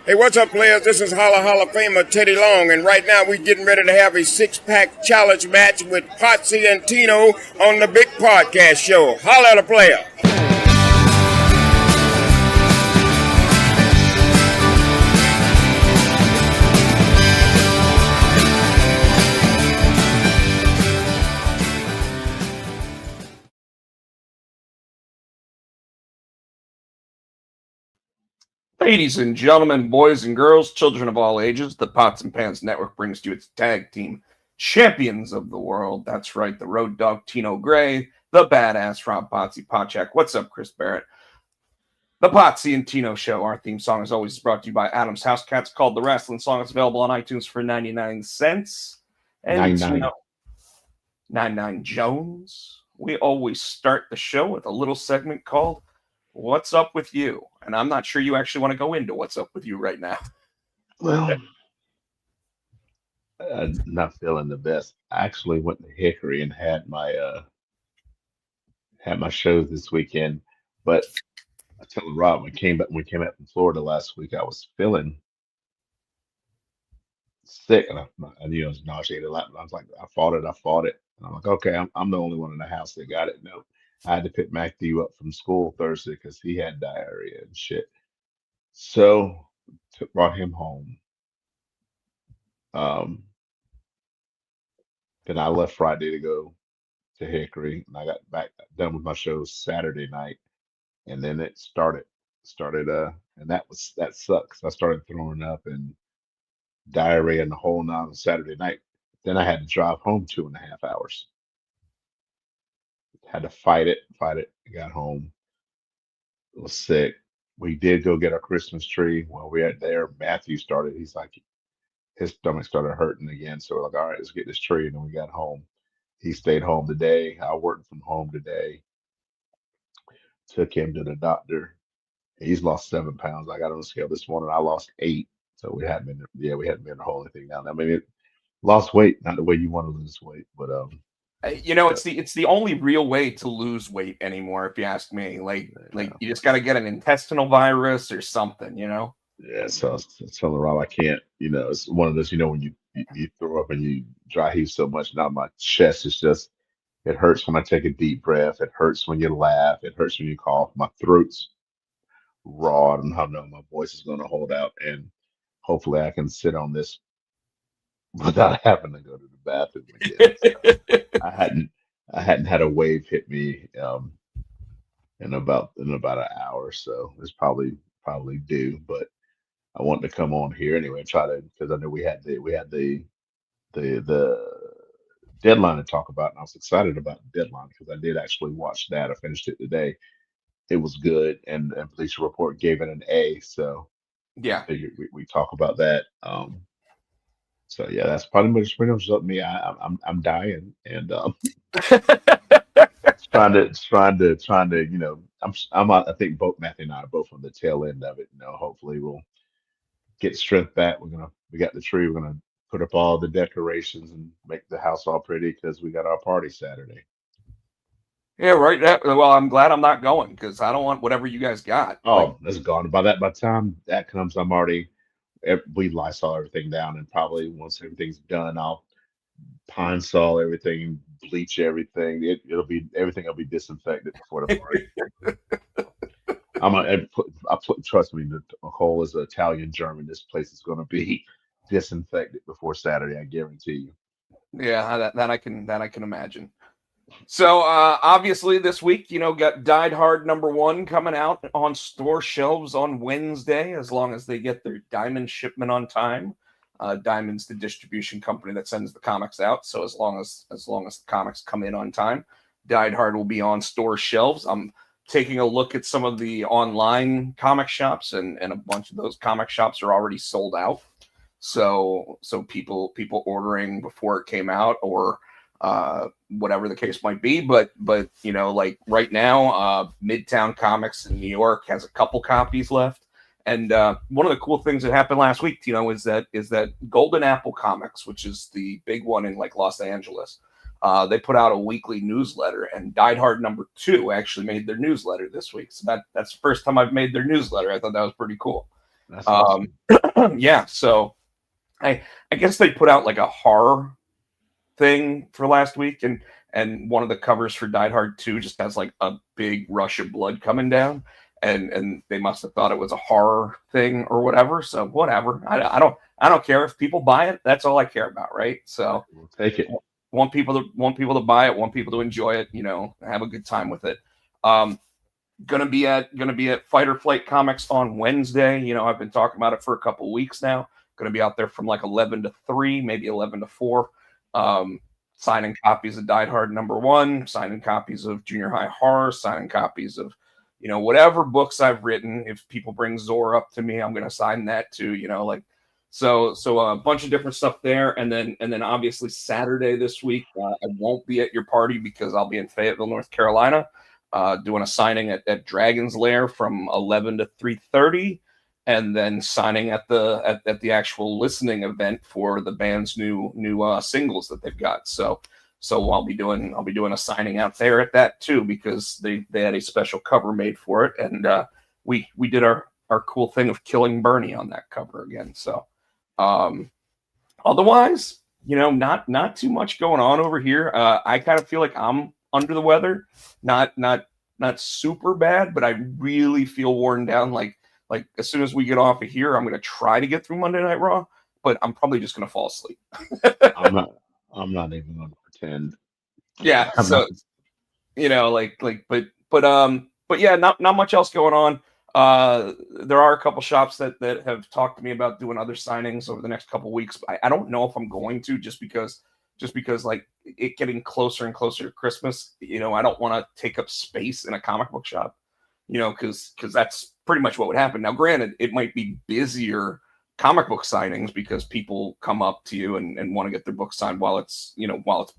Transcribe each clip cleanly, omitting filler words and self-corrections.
Hey, what's up, players? This is Hall of Famer Teddy Long, and right now we're getting ready to have a six-pack challenge match with Potsy and Tino on the Big Podcast Show. Holla at a player. Ladies and gentlemen, boys and girls, children of all ages, the Pots and Pans Network brings to you its tag team champions of the world. That's right, the Road Dog Tino Gray, the badass Rob Potsy Pochak. What's up, Chris Barrett? The Potsy and Tino Show. Our theme song, as always, is brought to you by Adam's House Cats, called The Wrestling Song. It's available on iTunes for 99 cents. And 99 Jones. We always start the show with a little segment called What's Up With You? And I'm not sure you actually want to go into what's up with you right now. Well, not feeling the best. I actually went to Hickory and had my shows this weekend. But I told Rob when we came back from Florida last week, I was feeling sick and I was nauseated. I was like, I fought it. And I'm like, okay, I'm the only one in the house that got it. No, I had to pick Matthew up from school Thursday because he had diarrhea and shit. So brought him home. Um, then I left Friday to go to Hickory, and I got back done with my shows Saturday night, and then it started and that sucks. I started throwing up and diarrhea and the whole night on Saturday night. Then I had to drive home 2.5 hours. Had to fight it. Got home, was sick. We did go get our Christmas tree. While we were there, Matthew started. He's like, his stomach started hurting again. So we're like, all right, let's get this tree. And then we got home. He stayed home today. I worked from home today. Took him to the doctor. He's lost 7 pounds. I got on the scale this morning. I lost 8. So we hadn't been holding anything down. I mean, it lost weight, not the way you want to lose weight, but it's the only real way to lose weight anymore, if you ask me. Like you just got to get an intestinal virus or something, Yeah, so I was telling Rob I can't, it's one of those, when you throw up and you dry heave so much, now my chest is just, it hurts when I take a deep breath. It hurts when you laugh. It hurts when you cough. My throat's raw. I don't know how my voice is going to hold out. And hopefully I can sit on this without having to go to the bathroom again. So I hadn't had a wave hit me in about an hour. So it's probably due. But I wanted to come on here anyway and try to, because I know we had the deadline to talk about, and I was excited about the deadline because I did actually watch that. I finished it today. It was good, and Bleacher Report gave it an A. So yeah, I figured we talk about that. So yeah, that's pretty much me. I'm dying, and trying to I think both Matthew and I are both on the tail end of it. Hopefully we'll get strength back. We got the tree. We're gonna put up all the decorations and make the house all pretty because we got our party Saturday. Yeah, right. Well, I'm glad I'm not going because I don't want whatever you guys got. Oh, that's gone. By the time that comes, we Lysol everything down, and probably once everything's done, I'll Pine Sol everything, bleach everything. Everything will be disinfected before the party. Trust me, the whole is Italian German. This place is going to be disinfected before Saturday. I guarantee you. Yeah, that I can imagine. So obviously this week, got Died Hard #1 coming out on store shelves on Wednesday, as long as they get their Diamond shipment on time. Diamond's the distribution company that sends the comics out. So as long as the comics come in on time, Died Hard will be on store shelves. I'm taking a look at some of the online comic shops, and a bunch of those comic shops are already sold out. So people ordering before it came out, or whatever the case might be, but like right now, Midtown Comics in New York has a couple copies left. And one of the cool things that happened last week, is that Golden Apple Comics, which is the big one in like Los Angeles, they put out a weekly newsletter, and Died Hard #2 actually made their newsletter this week. So that's the first time I've made their newsletter. I thought that was pretty cool. That's awesome. Yeah, so I guess they put out like a horror thing for last week, and one of the covers for Die Hard 2 just has like a big rush of blood coming down, and they must have thought it was a horror thing or whatever. So whatever, I don't care if people buy it. That's all I care about, right? So We'll take it. want people to buy it, want people to enjoy it, have a good time with it. Um, gonna be at Fight or Flight Comics on Wednesday. I've been talking about it for a couple weeks now. Gonna be out there from like 11 to 3, maybe 11 to 4. Signing copies of Die Hard #1, signing copies of Junior High Horror, signing copies of whatever books I've written. If people bring Zor up to me, I'm gonna sign that too. So a bunch of different stuff there, and then obviously Saturday this week, I won't be at your party because I'll be in Fayetteville, North Carolina, doing a signing at Dragon's Lair from 11 to 3:30, and then signing at the actual listening event for the band's new singles that they've got. So I'll be doing a signing out there at that too, because they had a special cover made for it, and we did our cool thing of killing Bernie on that cover again. So otherwise, not too much going on over here. I kind of feel like I'm under the weather, not super bad, but I really feel worn down. Like as soon as we get off of here, I'm going to try to get through Monday Night Raw, but I'm probably just going to fall asleep. I'm not. I'm not even going to pretend. Yeah. I'm So, not. but yeah, not much else going on. There are a couple shops that have talked to me about doing other signings over the next couple weeks. I don't know if I'm going to, just because like it getting closer and closer to Christmas, I don't want to take up space in a comic book shop, because that's pretty much what would happen. Now, granted, it might be busier comic book signings because people come up to you and want to get their book signed while it's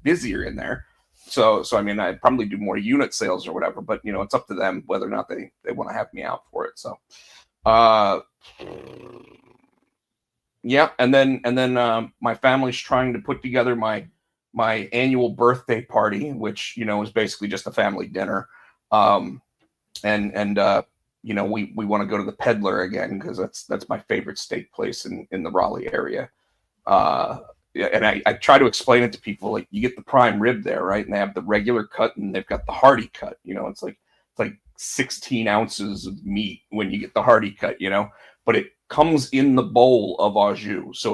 busier in there. So I mean, I'd probably do more unit sales or whatever, but it's up to them whether or not they want to have me out for it. So, yeah, and then my family's trying to put together my annual birthday party, which is basically just a family dinner. And we want to go to the Peddler again because that's my favorite steak place in the Raleigh area. And I try to explain it to people, like, you get the prime rib there, right? And they have the regular cut and they've got the hearty cut. It's like 16 ounces of meat when you get the hearty cut, but it comes in the bowl of au jus.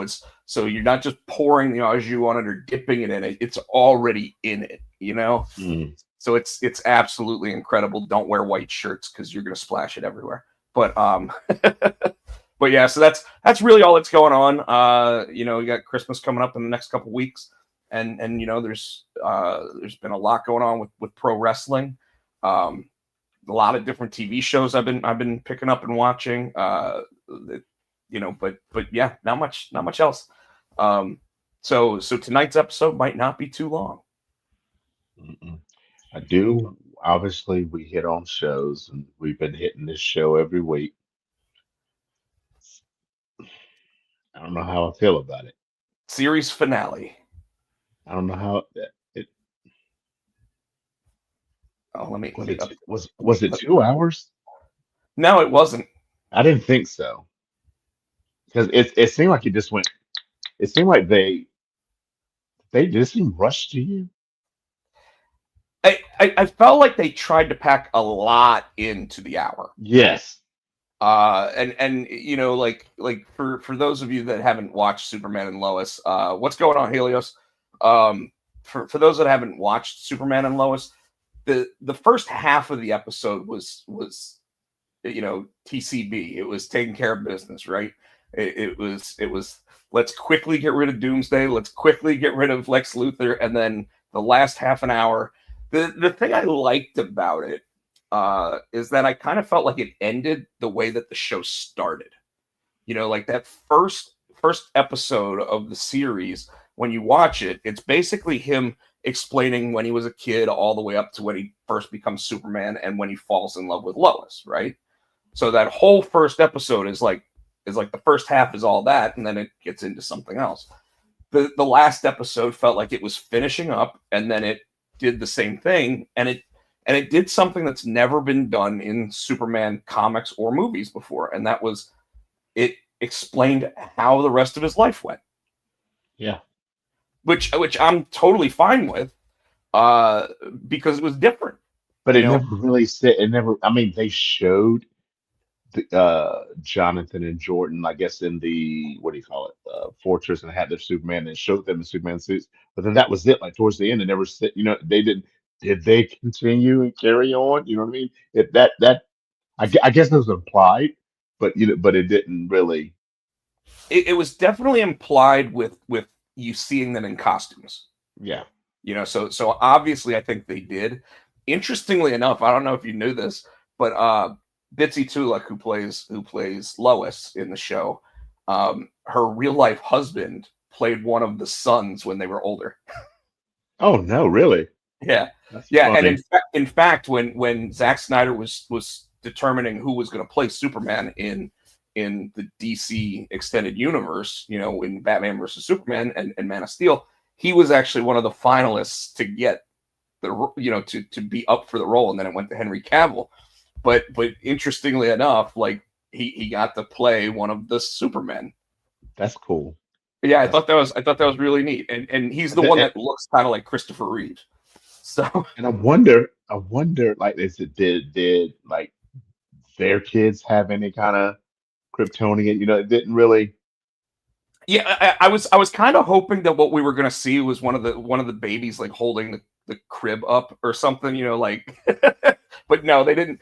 So you're not just pouring the au jus on it or dipping it in it. It's already in it, Mm. So it's absolutely incredible. Don't wear white shirts because you're going to splash it everywhere. But but yeah, so that's really all that's going on. We got Christmas coming up in the next couple weeks, and there's been a lot going on with pro wrestling. A lot of different TV shows I've been picking up and watching. But yeah, not much else. So tonight's episode might not be too long. Mm-mm. I do. Obviously, we hit on shows, and we've been hitting this show every week. I don't know how I feel about it. Series finale. I don't know how it Oh, let me was. let Was me it 2 hours? No, it wasn't. I didn't think so because it seemed like it just went. It seemed like they just seemed rushed to you. I felt like they tried to pack a lot into the hour. Yes. And like for those of you that haven't watched Superman and Lois, what's going on, Helios? For those that haven't watched Superman and Lois, the first half of the episode was TCB. It was taking care of business, right? It was let's quickly get rid of Doomsday, let's quickly get rid of Lex Luthor, and then the last half an hour. The thing I liked about it is that I kind of felt like it ended the way that the show started. Like that first episode of the series, when you watch it, it's basically him explaining when he was a kid all the way up to when he first becomes Superman and when he falls in love with Lois, right? So that whole first episode is like the first half is all that, and then it gets into something else. The last episode felt like it was finishing up, and then it did the same thing, and it did something that's never been done in Superman comics or movies before, and that was it explained how the rest of his life went, Yeah. which I'm totally fine with, uh, because it was different. But You it know, never really said. It never. I mean, they showed Jonathan and Jordan, I guess, in the what do you call it, fortress, and had their Superman and showed them in Superman suits. But then that was it. Like towards the end, they never said. They didn't. Did they continue and carry on? You know what I mean? I guess it was implied, but but it didn't really. it was definitely implied with you seeing them in costumes. Yeah. So obviously I think they did. Interestingly enough, I don't know if you knew this, but Bitsy Tulak, who plays Lois in the show, her real life husband played one of the sons when they were older. Oh no, really? Yeah, That's yeah, and funny. in fact, when Zack Snyder was determining who was going to play Superman in the DC extended universe, in Batman versus Superman and Man of Steel, he was actually one of the finalists to get to be up for the role, and then it went to Henry Cavill. But interestingly enough, like he got to play one of the Supermen. That's cool. Yeah, I That's thought that was I thought that was really neat, and he's the and, one and that looks kind of like Christopher Reeve. So I wonder, like, did like their kids have any kind of Kryptonian? It didn't really. yeah, I was kind of hoping that what we were gonna see was one of the babies like holding the crib up or something, like. But no, they didn't.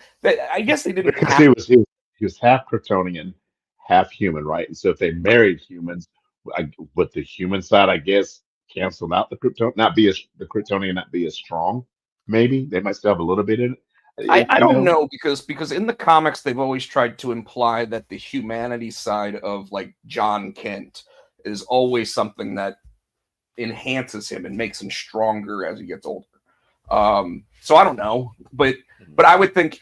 I guess they didn't Because have. he was half Kryptonian, half human, right? And so if they married humans, would the human side, I guess, cancel out the Krypton, not be as the Kryptonian, not be as strong? Maybe they might still have a little bit in it. I don't know because in the comics they've always tried to imply that the humanity side of like John Kent is always something that enhances him and makes him stronger as he gets older. So I don't know, but I would think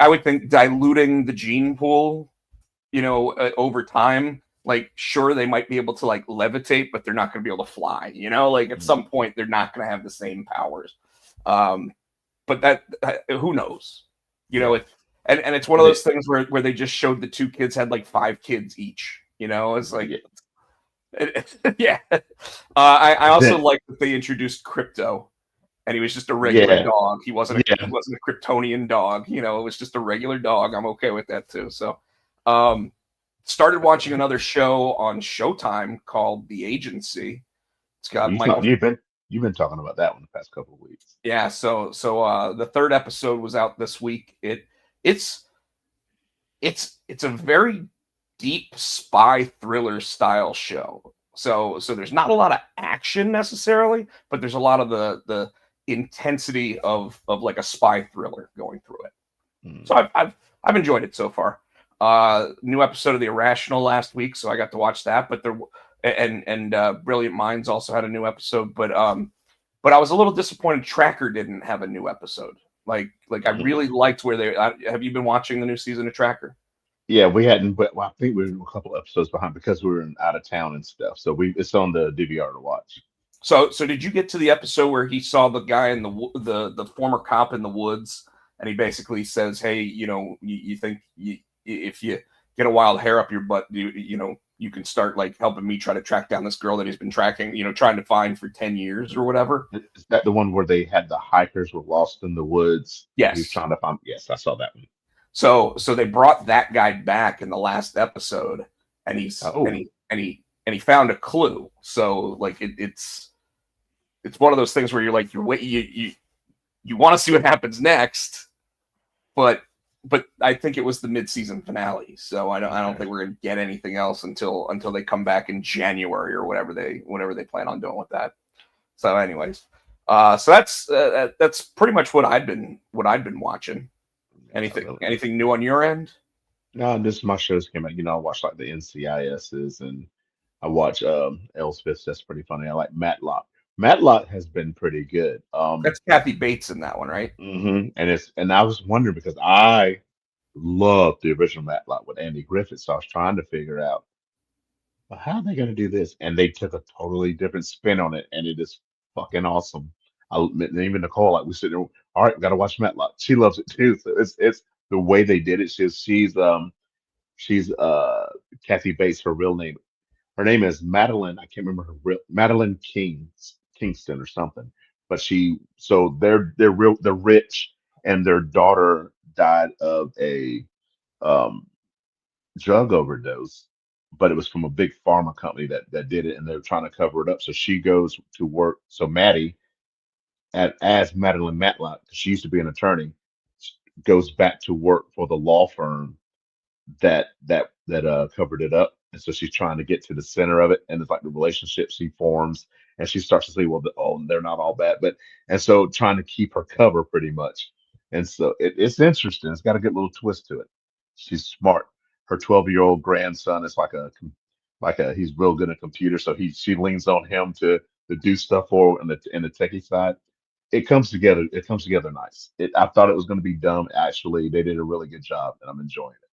diluting the gene pool, over time, like sure they might be able to like levitate, but they're not going to be able to fly. Like at some point they're not going to have the same powers. Um, but that who knows? Yeah. And it's one of And those things where they just showed the two kids had like 5 kids each. It's like yeah, yeah. I also then like that they introduced Crypto, and he was just a regular yeah, dog. He wasn't a he yeah. wasn't a Kryptonian dog. It was just a regular dog. I'm okay with that too. So, um, started watching another show on Showtime called The Agency. It's got You talk, Michael. you've been talking about that one the past couple of weeks. Yeah. So the third episode was out this week. It's it's a very deep spy thriller style show. So there's not a lot of action necessarily, but there's a lot of the intensity of like a spy thriller going through it. Hmm. So I've enjoyed it so far. New episode of The Irrational last week, so I got to watch that. But and Brilliant Minds also had a new episode, but I was a little disappointed Tracker didn't have a new episode. Like I Hmm. really liked where they. Have you been watching the new season of Tracker? Yeah, we hadn't, but well, I think we were a couple episodes behind because we were out of town and stuff. So it's on the DVR to watch. So did you get to the episode where he saw the guy in the former cop in the woods, and he basically says, "Hey, you think if you get a wild hair up your butt, you can start like helping me try to track down this girl that he's been tracking, trying to find for 10 years or whatever." Is that the one where they had the hikers were lost in the woods? He was Yes. trying to find. Yes, I saw that one. So they brought that guy back in the last episode, and he's and Oh, he and he and he found a clue. So like it's one of those things where you're like you want to see what happens next, but I think it was the mid-season finale, so I don't okay. think we're gonna get anything else until they come back in January or whatever they plan on doing with that. So, anyways, so that's pretty much what I'd been watching. Yeah, Anything really. anything new on your end? No, this my shows came out. I watch like the NCISs and I watch Elspeth. That's pretty funny. I like Matlock. Matlock has been pretty good. That's Kathy Bates in that one, right? And I was wondering because I love the original Matlock with Andy Griffith, so I was trying to figure out, well, how are they going to do this? And they took a totally different spin on it, and it is fucking awesome. And even Nicole, like we sit there, all right, we got to watch Matlock. She loves it too. So it's the way they did it. She's She's Kathy Bates. Her real name. Her name is Madeline. I can't remember her real Madeline Kingston or something. But so they're rich, and their daughter died of a um, drug overdose, but it was from a big pharma company that did it, and they're trying to cover it up. So she goes to work. So Maddie, as Madeline Matlock, 'cause she used to be an attorney, goes back to work for the law firm that covered it up, and so she's trying to get to the center of it, and it's like the relationship she forms, and she starts to see, well, they're not all bad, and so trying to keep her cover pretty much, and so it's interesting. It's got a good little twist to it. She's smart. Her 12-year-old grandson is like a he's real good at computers, so she leans on him to do stuff for in the techie side. It comes together. It comes together nice. I thought it was going to be dumb. Actually, they did a really good job, and I'm enjoying it.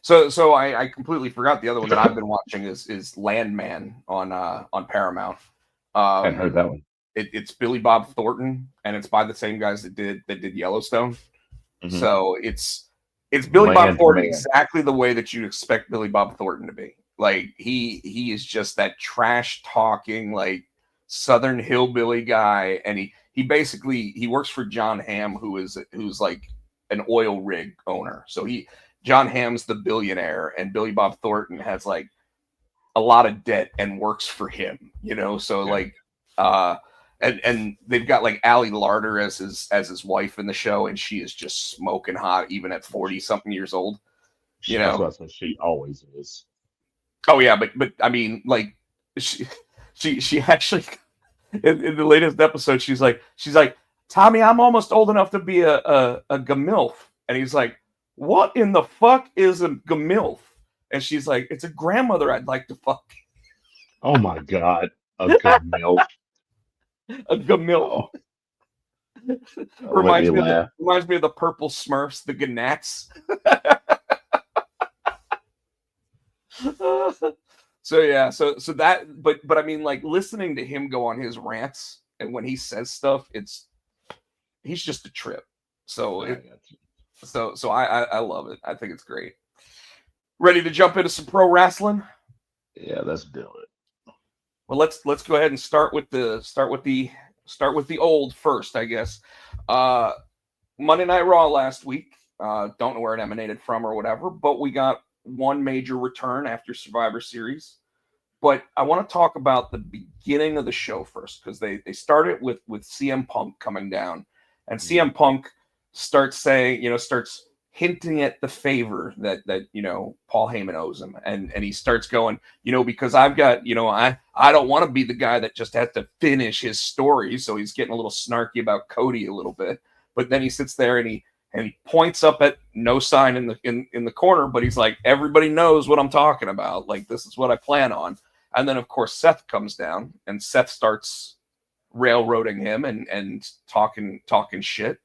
So I completely forgot the other one that I've been watching is Landman on Paramount. Hadn't heard that one. It's Billy Bob Thornton, and it's by the same guys that did Yellowstone. Mhm. So it's Billy Bob Thornton Man. exactly the way that you'd expect Billy Bob Thornton to be. Like he is just that trash talking, like Southern hillbilly guy, and he basically works for John Hamm, who's like an oil rig owner. So John Hamm's the billionaire, and Billy Bob Thornton has like a lot of debt and works for him, So Yeah. like, and they've got like Allie Larder as his wife in the show, and she is just smoking hot even at 40 something years old. That's what I said. She always is. Oh yeah, but I mean, like she actually in the latest episode, she's like, Tommy, I'm almost old enough to be a gamilf, and he's like, what in the fuck is a gamilf? And she's like, it's a grandmother I'd like to fuck. Oh my God, a good milk. A gamilf. Oh, reminds Reminds me of the purple Smurfs, the Gnats. So yeah, so that, but I mean, like listening to him go on his rants, and when he says stuff, he's just a trip. So I love it. I think it's great. Ready to jump into some pro wrestling? Yeah, let's do it. Well, let's go ahead and start with the old first, I guess. Monday Night Raw last week. Don't know where it emanated from or whatever, but we got one major return after Survivor Series. But I want to talk about the beginning of the show first, because they started with CM Punk coming down, and CM Punk starts hinting at the favor that Paul Heyman owes him, and he starts going, because I've got, I don't want to be the guy that just has to finish his story. So he's getting a little snarky about Cody a little bit, but then he sits there and he points up at no sign in the corner, but he's like, everybody knows what I'm talking about. Like, this is what I plan on. And then of course Seth comes down, and Seth starts railroading him and talking shit,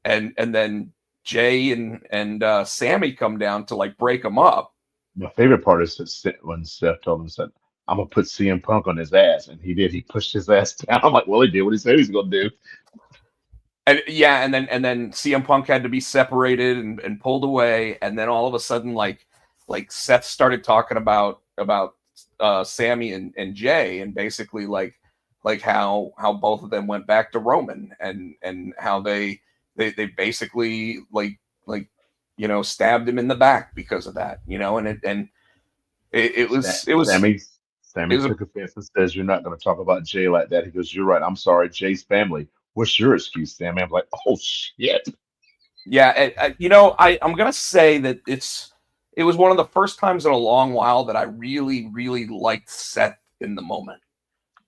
and then Jay and Sammy come down to like break him up. My favorite part is when Seth told him, said, I'm gonna put CM Punk on his ass, and he did. He pushed his ass down. I'm like, well, he did what he said he's gonna do. And yeah, and then CM Punk had to be separated and pulled away, and then all of a sudden, like Seth started talking about Sammy and Jay, and basically like how both of them went back to Roman, and how they basically stabbed him in the back because of that, and it was Sammy took offense and says, you're not going to talk about Jay like that. He goes, you're right. I'm sorry, Jay's family. What's your excuse, Sammy? I'm like, oh shit. Yeah, I'm gonna say that it was one of the first times in a long while that I really, really liked Seth in the moment.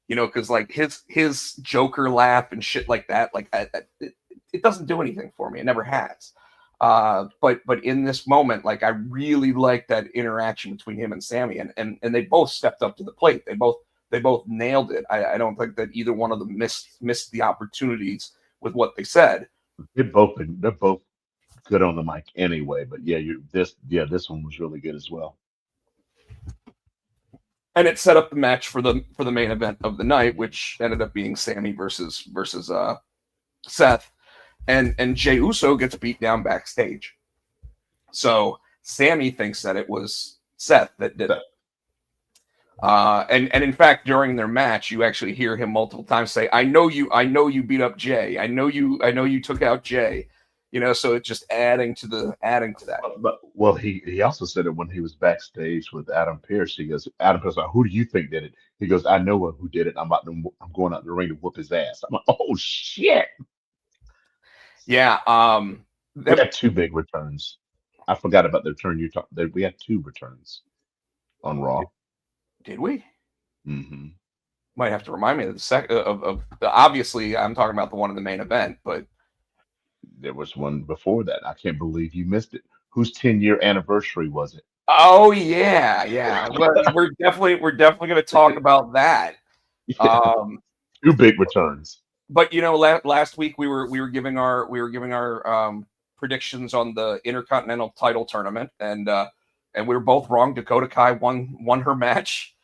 Because like his Joker laugh and shit like that, like it doesn't do anything for me. It never has. But in this moment, like I really liked that interaction between him and Sammy, and they both stepped up to the plate. They both nailed it. I don't think that either one of them missed the opportunities with what they said. They're both good on the mic anyway. But yeah, this one was really good as well. And it set up the match for the main event of the night, which ended up being Sammy versus Seth, and Jey Uso gets beat down backstage. So Sammy thinks that it was Seth that did it. Seth. And in fact, during their match, you actually hear him multiple times say, I know you beat up Jay. I know you took out Jay. So it's just adding to that. Well, he also said it when he was backstage with Adam Pearce. He goes, Adam Pearce, like, who do you think did it? He goes, I know who did it. I'm going out the ring to whoop his ass. I'm like, oh shit. Yeah. We had two big returns. I forgot about the return you talked. We had two returns on Raw. Did we? Mm-hmm. Might have to remind me of the second of obviously I'm talking about the one in the main event, but there was one before that. I can't believe you missed it. Whose 10-year anniversary was it? Oh yeah. Well, we're definitely going to talk about that. Yeah. Two big returns. But last week we were giving our predictions on the Intercontinental title tournament, and we were both wrong. Dakota Kai won her match.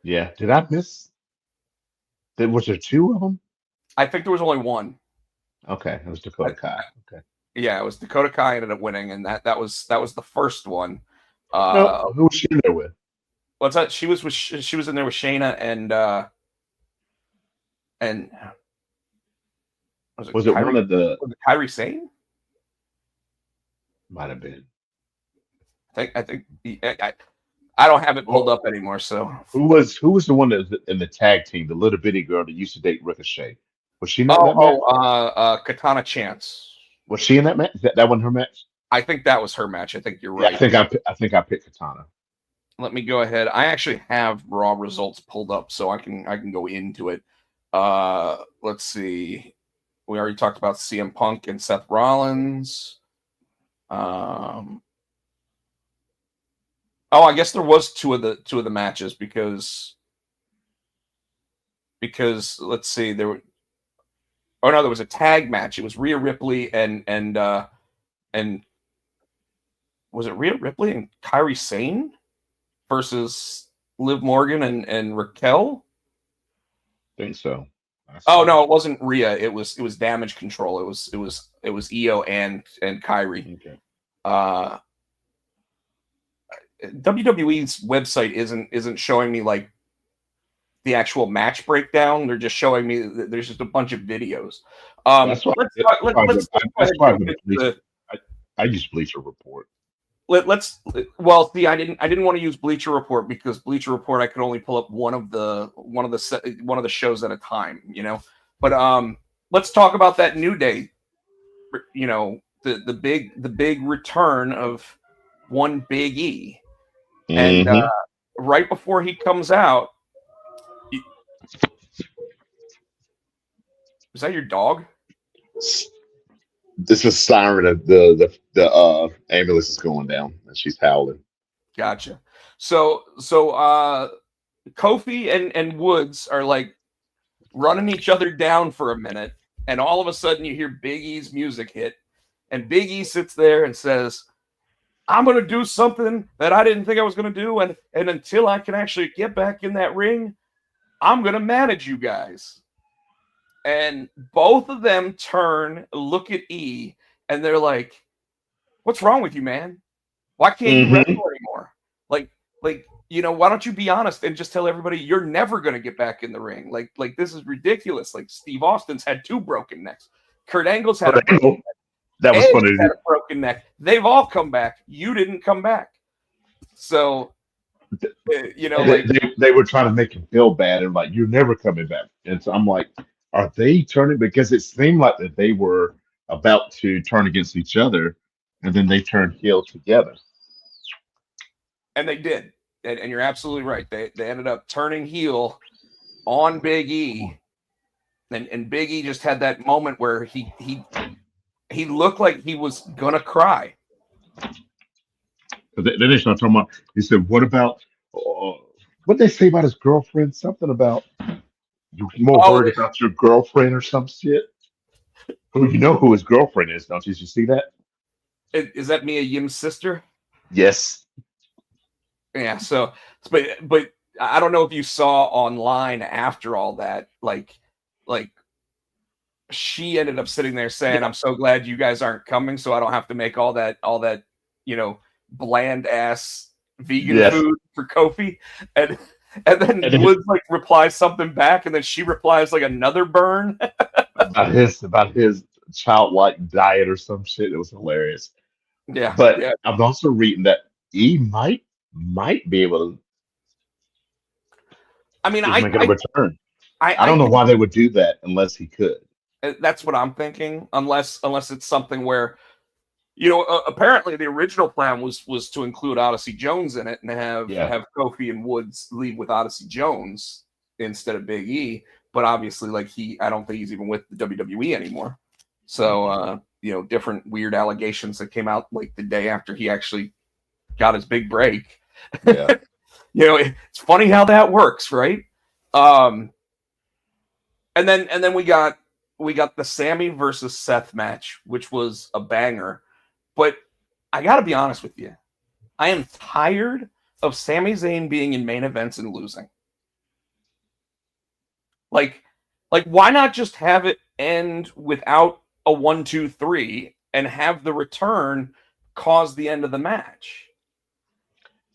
Yeah. Did I miss? Was there two of them? I think there was only one. Okay, it was Dakota Kai. Okay. Yeah, it was Dakota Kai ended up winning, and that was the first one. No, who was she in there with? What's that? She was in there with Shayna and was it Kyrie, one of the? Was it Kairi Sane? Might have been. I think I don't have it pulled up anymore. So who was the one that was in the tag team? The little bitty girl that used to date Ricochet. Was she not in that match? Katana Chance. Was she in that match? That wasn't her match? I think that was her match. I think you're right. Yeah, I think I picked Katana. Let me go ahead. I actually have Raw results pulled up, so I can go into it. Let's see. We already talked about CM Punk and Seth Rollins. Oh, I guess there was two of the matches because let's see, there were. Oh no, there was a tag match. It was Rhea Ripley and was it Rhea Ripley and Kairi Sane versus Liv Morgan and Raquel? I think so. Oh no, it wasn't Rhea. It was Damage Control. It was Io and Kairi. Okay. WWE's website isn't showing me like the actual match breakdown. They're just showing me that there's just a bunch of videos. That's why I use Bleacher Report. Well, see, I didn't want to use Bleacher Report because Bleacher Report I could only pull up one of the shows at a time, But let's talk about that New Day. The big return of one Big E, and right before he comes out. Is that your dog? This is siren of the ambulance is going down and she's howling. Gotcha. So Kofi and Woods are like running each other down for a minute, and all of a sudden you hear Big E's music hit, and Big E sits there and says, I'm gonna do something that I didn't think I was gonna do, and until I can actually get back in that ring, I'm gonna manage you guys. And both of them turn, look at E, and they're like, what's wrong with you, man? Why can't you wrestle anymore? Like, why don't you be honest and just tell everybody you're never going to get back in the ring? Like this is ridiculous. Like Steve Austin's had 2 broken necks. Kurt Angle's had a broken neck. That was funny. Had a broken neck. They've all come back. You didn't come back. So, they were trying to make him feel bad and like, you're never coming back. And so I'm like, are they turning? Because it seemed like that they were about to turn against each other, and then they turned heel together. And they did. And you're absolutely right. They ended up turning heel on Big E. And Big E just had that moment where he looked like he was gonna cry. Then they started talking about. He said, "What about what they say about his girlfriend? Something about you're more worried about your girlfriend or some shit." Who who his girlfriend is? Don't you? Did you see that? Is that Mia Yim's sister? Yes. Yeah. So, but I don't know if you saw online after all that, like she ended up sitting there saying, Yeah, "I'm so glad you guys aren't coming, so I don't have to make all that, you know, bland ass vegan yes. food for Kofi." And and then And then Woods like replies something back, and then she replies like another burn. about his childlike diet or some shit. It was hilarious. Yeah, But yeah. I'm also reading that E might be able to I mean, is I making a I return. I, I I don't know think why they would do that unless he could. that's what I'm thinking, unless it's something where apparently the original plan was to include Odyssey Jones in it and have Yeah. have Kofi and Woods lead with Odyssey Jones instead of Big E. But obviously, like I don't think he's even with the WWE anymore. So Mm-mm. different weird allegations that came out like the day after he actually got his big break. Yeah. It's funny how that works, right? Um, and then we got the Sammy versus Seth match, which was a banger. But I got to be honest with you, I am tired of Sami Zayn being in main events and losing. Like, why not just have it end without a 1, 2, 3 and have the return cause the end of the match?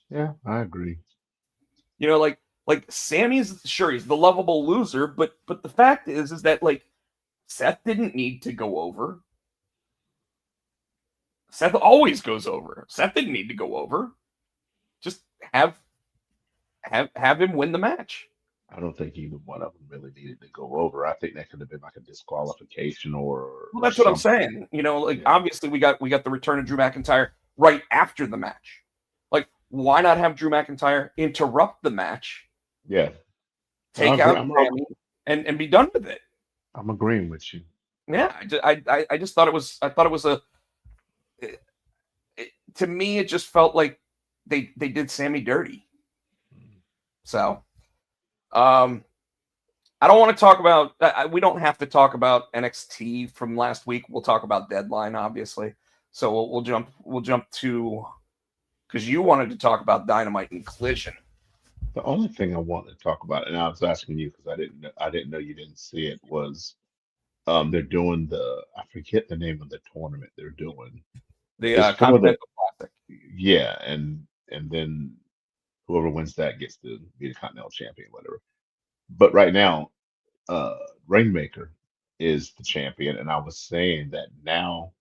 Yeah, I agree. Like Sammy's sure he's the lovable loser, but the fact is that like Seth didn't need to go over. Seth always goes over. Seth didn't need to go over. Just have him win the match. I don't think either one of them really needed to go over. I think that could have been like a disqualification Well, or that's what I'm something. saying. Like Yeah. obviously we got the return of Drew McIntyre right after the match. Like, why not have Drew McIntyre interrupt the match, Yeah. I take agree. out Sammy, and be done with it? I'm agreeing with you. Yeah, I just thought it was it, to me it just felt like they did Sammy dirty. So um I don't want to talk about. We don't have to talk about NXT from last week. We'll talk about Deadline, obviously. So we'll jump. We'll jump to because you wanted to talk about Dynamite and Collision. The only thing I wanted to talk about, and I was asking you because I didn't know you didn't see it, was they're doing I forget the name of the tournament they're doing. The It's for the Continental Classic. yeah, and then whoever wins that gets to be the Continental Champion, whatever. But right now, uh Rainmaker is the champion, and I was saying that now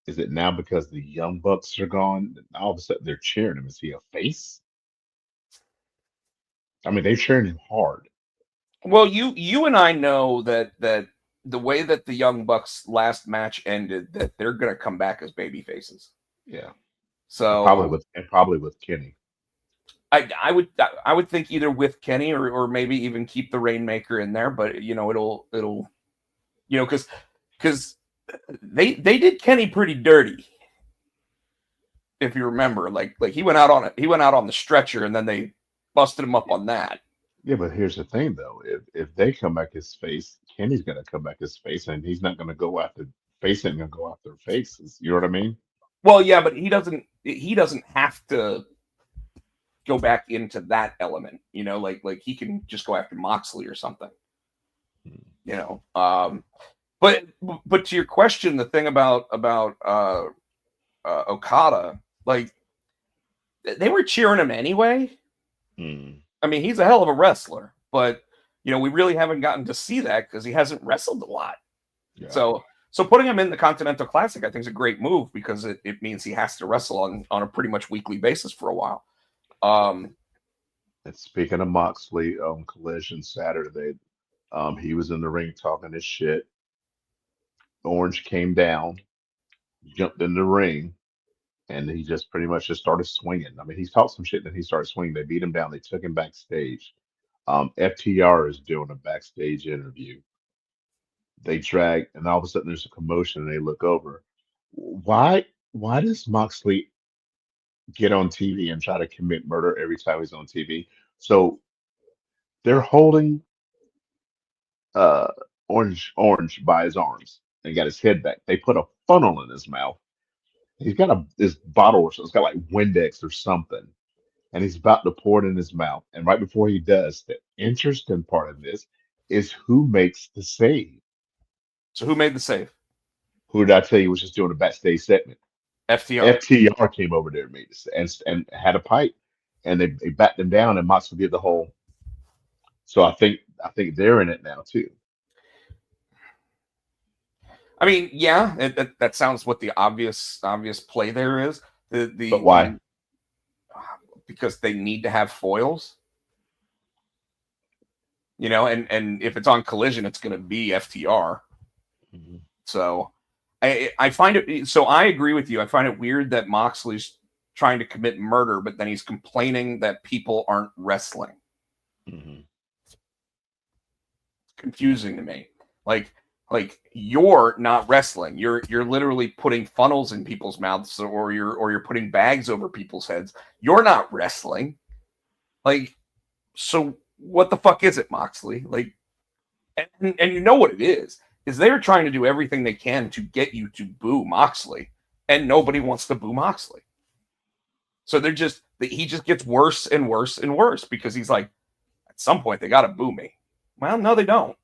is it now because the Young Bucks are gone, all of a sudden they're cheering him? Is he a face? I mean, they're cheering him hard. Well, you and I know that the way that the Young Bucks last match ended, that they're going to come back as baby faces. Yeah, and probably So with Kenny. I would think either with Kenny or maybe even keep the Rainmaker in there, but it'll because they did Kenny pretty dirty, if you remember. Like he went out on the stretcher and then they busted him up on that. Yeah, but here's the thing though. If they come back his face, Kenny's gonna come back his face, and he's not gonna go after face ain't gonna go after faces. You know what I mean? Well, yeah, but he doesn't have to go back into that element. Like he can just go after Moxley or something. Hmm. You know. But but to your question, the thing about Okada, like they were cheering him anyway. Hmm. I mean, he's a hell of a wrestler, but we really haven't gotten to see that because he hasn't wrestled a lot. Yeah. So putting him in the Continental Classic, I think, is a great move because it means he has to wrestle on a pretty much weekly basis for a while. Um, And speaking of Moxley, Collision Saturday, he was in the ring talking his shit. Orange came down, jumped in the ring, and he just pretty much just started swinging. I mean, he talked some shit, then he started swinging. They beat him down. They took him backstage. FTR is doing a backstage interview. They drag, and all of a sudden there's a commotion, and they look over. Why does Moxley get on TV and try to commit murder every time he's on TV? So they're holding uh orange by his arms and got his head back. They put a funnel in his mouth. He's got this bottle or something. It's got like Windex or something, and he's about to pour it in his mouth. And right before he does, the interesting part of this is who makes the save. So who made the save? Who did I tell you was just doing a backstage segment? FTR. FTR came over there and made this and had a pipe, and they backed them down, and Moxley did the whole. So I think they're in it now too. I mean, yeah, that sounds what the obvious play there is. But why? Because they need to have foils, and if it's on Collision, it's going to be FTR. Mm-hmm. So I find it. So I agree with you. I find it weird that Moxley's trying to commit murder, but then he's complaining that people aren't wrestling. Mm-hmm. Confusing to me. Like you're not wrestling. You're literally putting funnels in people's mouths, or you're putting bags over people's heads. You're not wrestling. Like, so what the fuck is it, Moxley? Like, and you know what it is they're trying to do everything they can to get you to boo Moxley, and nobody wants to boo Moxley. So he just gets worse and worse and worse, because he's like, at some point they got to boo me. Well, no, they don't.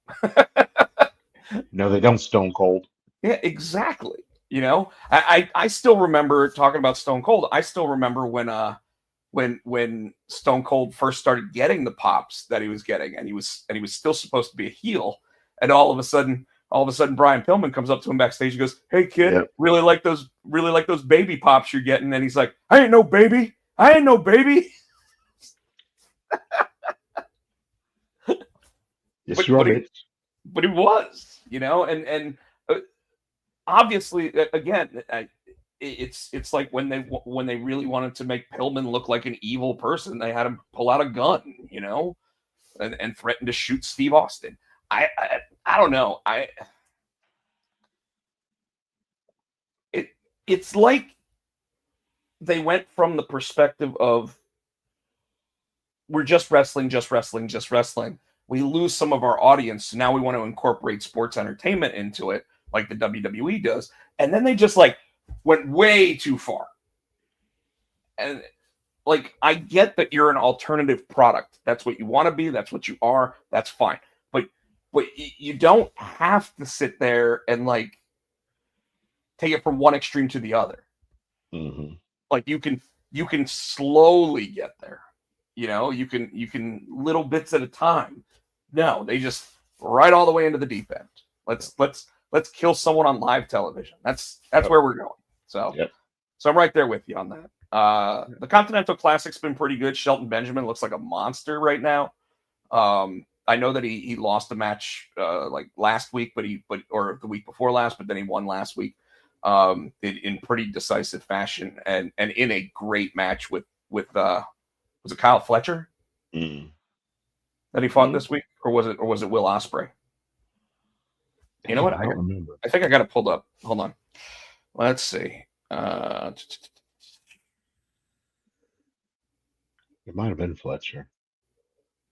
No, they don't. Stone Cold. Yeah, exactly. I still remember talking about Stone Cold. I still remember when Stone Cold first started getting the pops that he was getting, and he was still supposed to be a heel, and all of a sudden Brian Pillman comes up to him backstage and goes, "Hey kid, Yep. really like those baby pops you're getting," and he's like, "I ain't no baby. Yes, you are, bitch. But he was, and obviously, again, it's like when they really wanted to make Pillman look like an evil person, they had him pull out a gun, and threaten to shoot Steve Austin. I don't know. It's like they went from the perspective of, we're just wrestling. We lose some of our audience, so now we want to incorporate sports entertainment into it, like the WWE does. And then they just went way too far. And I get that you're an alternative product. That's what you want to be. That's what you are. That's fine. But you don't have to sit there and take it from one extreme to the other. Mm-hmm. You can slowly get there. You can little bits at a time. No, they just right all the way into the deep end. Let's kill someone on live television. That's where we're going. So So I'm right there with you on that. The Continental Classic's been pretty good. Shelton Benjamin looks like a monster right now. I know that he lost a match last week, or the week before last, but then he won last week in pretty decisive fashion, and in a great match with was it Kyle Fletcher that he fought this week, or was it Will Ospreay? You know what? I don't remember. I think I got it pulled up. Hold on. Let's see. It might have been Fletcher.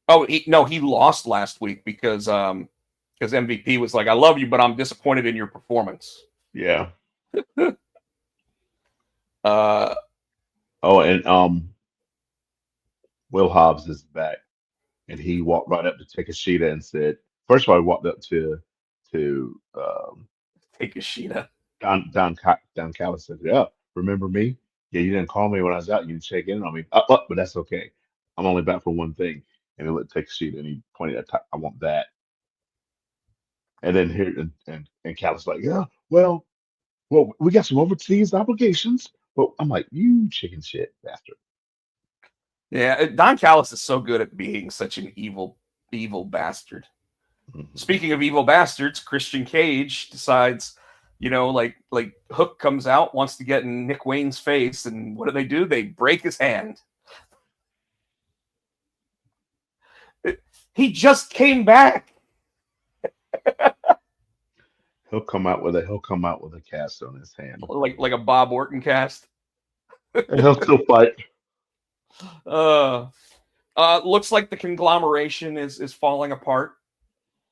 Oh, he lost last week because MVP was like, "I love you, but I'm disappointed in your performance." Yeah. And Will Hobbs is back, and he walked right up to Takeshita and said, first of all, he walked up to Takeshita. Don Callis said, "Yeah, remember me? Yeah, you didn't call me when I was out. You didn't check in on me. But that's okay. I'm only back for one thing." And he looked at Takeshita and he pointed at, "I want that." And then here and Callis like, "Yeah, well, we got some overseas obligations." But I'm like, "You chicken shit bastard." Yeah, Don Callis is so good at being such an evil bastard. Mm-hmm. Speaking of evil bastards, Christian Cage decides, Hook comes out, wants to get in Nick Wayne's face, and what do? They break his hand. He just came back. He'll come out with a cast on his hand, like a Bob Orton cast. and he'll still fight. Looks like the conglomeration is falling apart.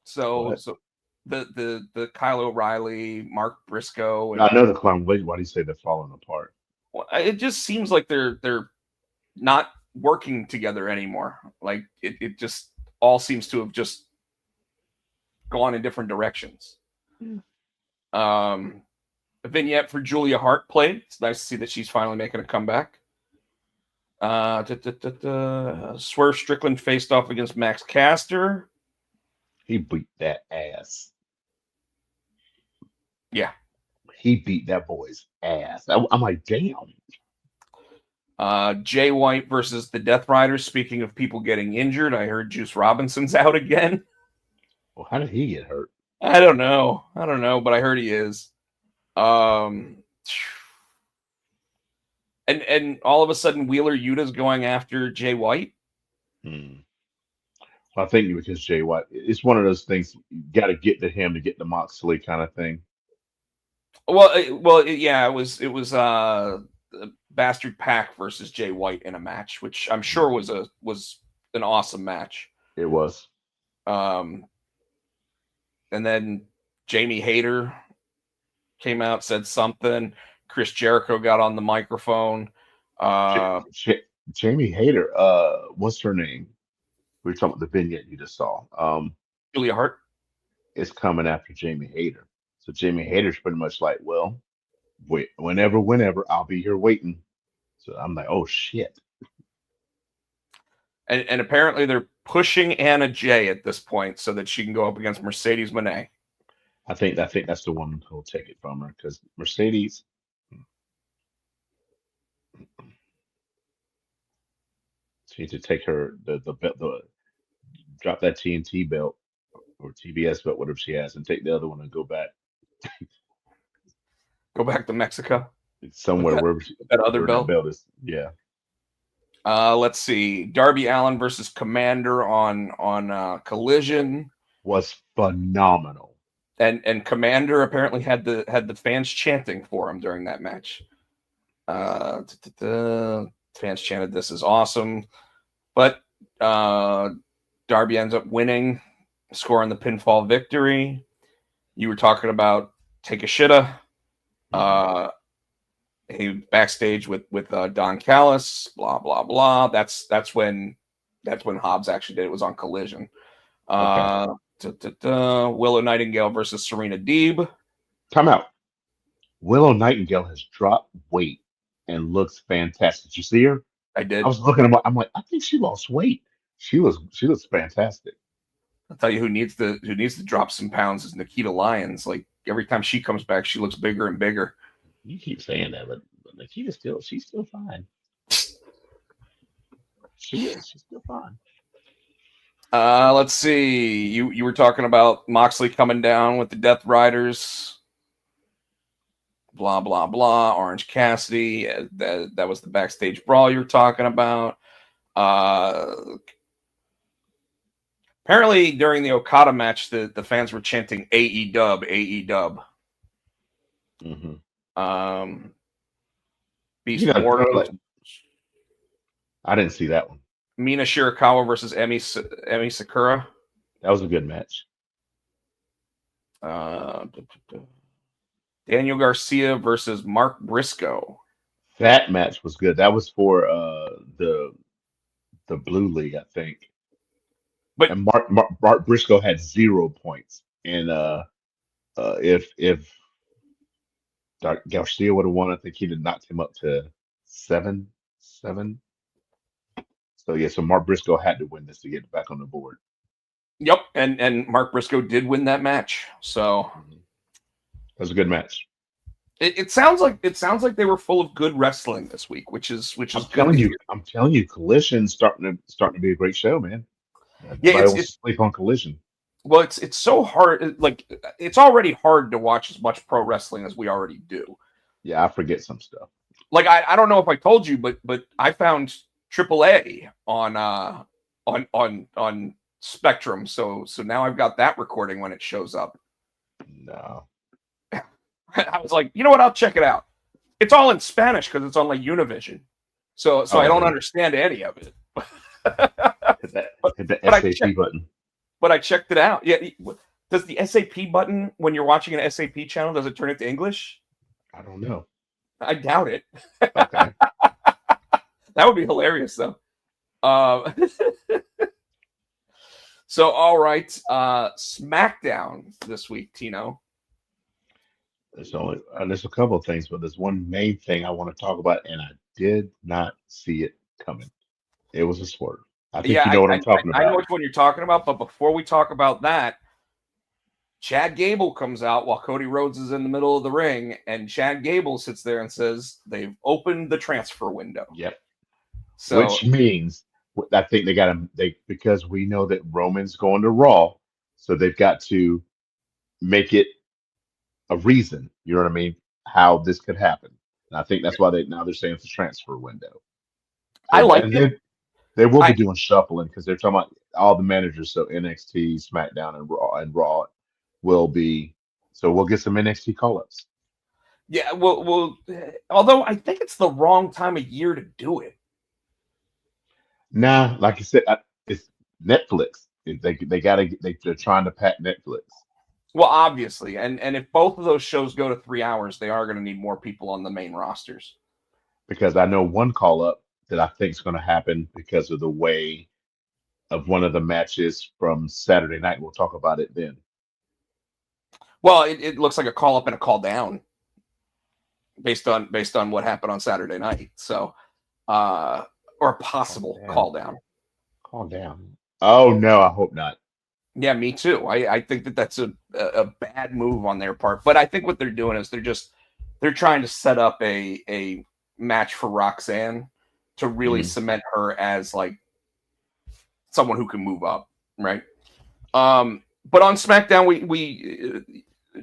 So What? so the Kyle O'Reilly, Mark Briscoe. I know the clown. Why do you say they're falling apart? It just seems like they're not working together anymore. Like it just all seems to have just gone in different directions. A vignette for Julia Hart played. It's nice to see that she's finally making a comeback. Swerve Strickland faced off against Max Caster. He beat that ass. Yeah. He beat that boy's ass. I'm like, damn. Jay White versus the Death Riders. Speaking of people getting injured, I heard Juice Robinson's out again. Well, how did he get hurt? I don't know, but I heard he is. And all of a sudden, Wheeler Yuta's going after Jay White. Well, I think because Jay White, it's one of those things you got to get to him to get to Moxley kind of thing. Yeah, it was Bastard Pac versus Jay White in a match, which I'm sure was an awesome match. It was. And then Jamie Hayter came out, said something. Chris Jericho got on the microphone. Jamie Hayter, what's her name? We were talking about the vignette you just saw. Julia Hart is coming after Jamie Hayter. So Jamie Hayter's pretty much like, well, wait, whenever, I'll be here waiting. So I'm like, oh shit. And apparently they're pushing Anna Jay at this point so that she can go up against Mercedes Moné. I think that's the one who'll take it from her because Mercedes. She needs to take her the drop that TNT belt or TBS belt, whatever she has, and take the other one and go back. Go back to Mexico. Somewhere wherever that other belt. That belt is. Yeah. Let's see. Darby Allin versus Commander on Collision was phenomenal. And Commander apparently had the fans chanting for him during that match. Fans chanted, "This is awesome," but Darby ends up winning, scoring the pinfall victory. You were talking about Takeshita. He backstage with Don Callis. Blah blah blah. That's when Hobbs actually did it. It was on Collision. Okay. Willow Nightingale versus Serena Deeb. Time out. Willow Nightingale has dropped weight and looks fantastic. Did you see her? I did. I was looking at her. I'm like, I think she lost weight. She looks fantastic. I'll tell you who needs to drop some pounds is Nikita Lyons. Like every time she comes back, she looks bigger and bigger. You keep saying that, but Nikita's she's still fine. She's still fine. Let's see. You were talking about Moxley coming down with the Death Riders. Blah blah blah. Orange Cassidy. That was the backstage brawl you were talking about. Apparently, during the Okada match, the fans were chanting AE-Dub, AE-Dub. Beast Mortal. I didn't see that one. Mina Shirakawa versus Emi Sakura. That was a good match. Daniel Garcia versus Mark Briscoe. That match was good. That was for the Blue League, I think. But and Mark Briscoe had 0 points, and if Garcia would have won, I think he'd have knocked him up to 7. So yeah, so Mark Briscoe had to win this to get back on the board. Yep, and Mark Briscoe did win that match. So that was a good match. It sounds like they were full of good wrestling this week, which is I'm telling you, Collision's starting to be a great show, man. Yeah, it's sleep on Collision. Well, it's so hard. Like it's already hard to watch as much pro wrestling as we already do. Yeah, I forget some stuff. Like I don't know if I told you, but I found AAA on Spectrum, so now I've got that recording when it shows up. No. I was like, you know what? I'll check it out. It's all in Spanish because it's on like Univision, so I don't understand any of it. Hit the SAP button. But I checked it out. Yeah, does the SAP button when you're watching an SAP channel does it turn it to English? I don't know. I doubt it. Okay. That would be hilarious, though. So, all right, SmackDown this week, Tino. there's a couple of things, but there's one main thing I want to talk about, and I did not see it coming. It was a swerve. I think Yeah, you know what I'm talking I know about which one you're talking about, but before we talk about that, Chad Gable comes out while Cody Rhodes is in the middle of the ring, and Chad Gable sits there and says they've opened the transfer window. Yep. So Which means I think they got to they because we know that Roman's going to Raw, so they've got to make it a reason. You know what I mean? How this could happen. And I think that's why they're saying it's a transfer window. I So like and it. they will I be doing shuffling because they're talking about all the managers. So NXT, SmackDown, and Raw will be. So we'll get some NXT call ups. Yeah, well, although I think it's the wrong time of year to do it. Nah, like I said, it's Netflix. They got to they're trying to pack Netflix. Well, obviously, and if both of those shows go to 3 hours, they are going to need more people on the main rosters. Because I know one call up that I think is going to happen because of the way of one of the matches from Saturday night. We'll talk about it then. Well, it looks like a call up and a call down based on what happened on Saturday night. So, or a Calm possible down. call down. Calm down. Oh no, I hope not. Yeah, me too. I think that's a bad move on their part. But I think what they're doing is they're trying to set up a match for Roxanne to really Mhm. cement her as like someone who can move up, right? But on SmackDown, we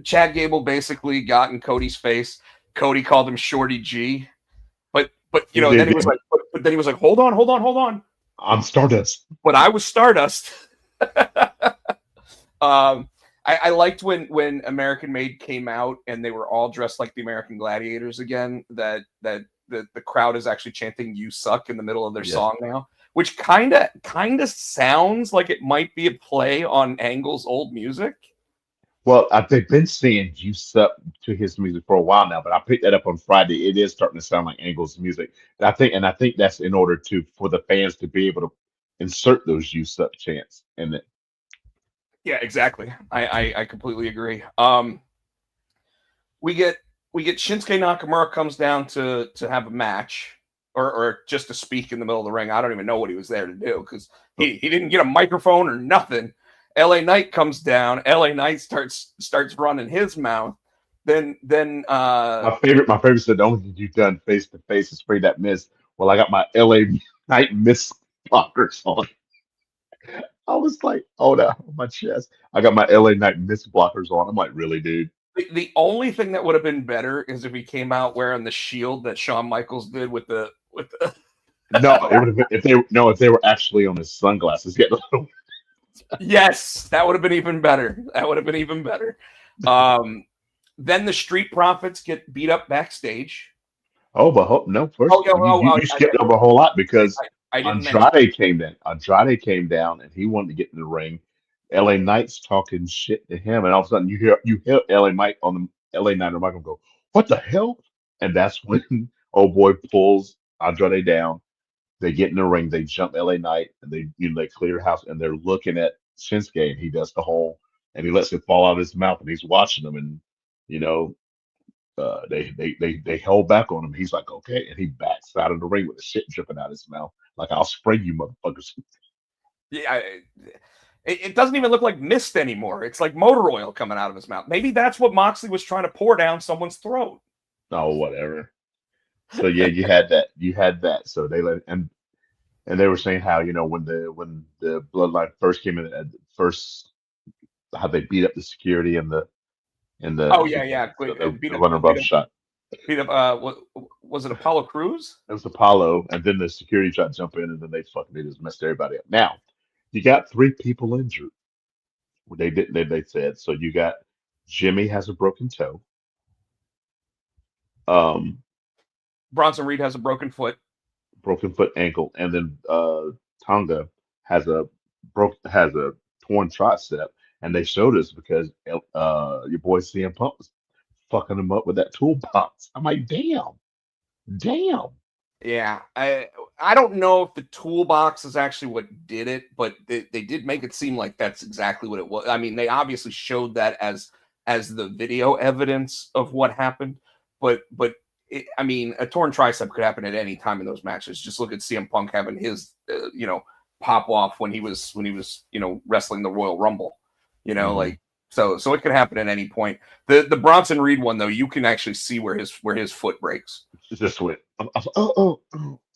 Chad Gable basically got in Cody's face. Cody called him Shorty G, but He then he did. was like, but then he was like, hold on. I'm Stardust. But I was Stardust. I liked when American Made came out and they were all dressed like the American Gladiators again. That the crowd is actually chanting "You suck" in the middle of their Yes. song now, which kind of sounds like it might be a play on Angle's old music. Well, they've been saying you suck to his music for a while now, but I picked that up on Friday. It is starting to sound like Angle's music. And I think that's in order to for the fans to be able to insert those you suck chants in it. Yeah, exactly. I completely agree. We get Shinsuke Nakamura comes down to have a match or just to speak in the middle of the ring. I don't even know what he was there to do because he didn't get a microphone or nothing. LA Knight comes down. LA Knight starts running his mouth. Then My favorite said the only thing you've done face to face is spray that mist. Well, I got my LA Night mist blockers on. I was like, oh no, on my chest. I got my LA Night mist blockers on. I'm like, really, dude? the only thing that would have been better is if he came out wearing the shield that Shawn Michaels did with the No, it would have been if they were actually on his sunglasses. Yeah. Yes, that would have been even better. That would have been even better. Um, then the Street Profits get beat up backstage. Oh, but no. Oh, First, yeah, you skipped over a whole lot because I didn't mention. Andrade came in. Andrade came down and he wanted to get in the ring. LA Knight's talking shit to him, and all of a sudden you hear LA Knight on the LA Knight or Michael go, "What the hell?" And that's when old boy pulls Andrade down. They get in the ring, they jump LA Knight, and they clear house, and they're looking at Shinsuke, and he does the whole, and he lets it fall out of his mouth, and he's watching them, and you know they held back on him. He's like, okay, and he backs out of the ring with the shit dripping out his mouth, like I'll spray you, motherfuckers. Yeah, it doesn't even look like mist anymore. It's like motor oil coming out of his mouth. Maybe that's what Moxley was trying to pour down someone's throat. Oh, whatever. So yeah, you had that. You had that. So they let and they were saying how when the bloodline first came in at first how they beat up the security and Oh the yeah. so the, Beat the up, runner buff shot. beat up. What was it? Apollo Cruz? It was Apollo, and then the security tried to jump in, and then they just messed everybody up. Now you got three people injured. They didn't. They said so. You got Jimmy has a broken toe. Um, Bronson Reed has a broken foot. broken foot ankle, and then Tonga has a torn tricep, and they showed us because your boy CM Punk was fucking him up with that toolbox. I'm like, damn. Yeah, I don't know if the toolbox is actually what did it, but they did make it seem like that's exactly what it was. I mean, they obviously showed that as the video evidence of what happened, but I mean, a torn tricep could happen at any time in those matches. Just look at CM Punk having his pop off when he was wrestling the Royal Rumble, like so it could happen at any point. The Bronson Reed one though, you can actually see where his foot breaks. It just went.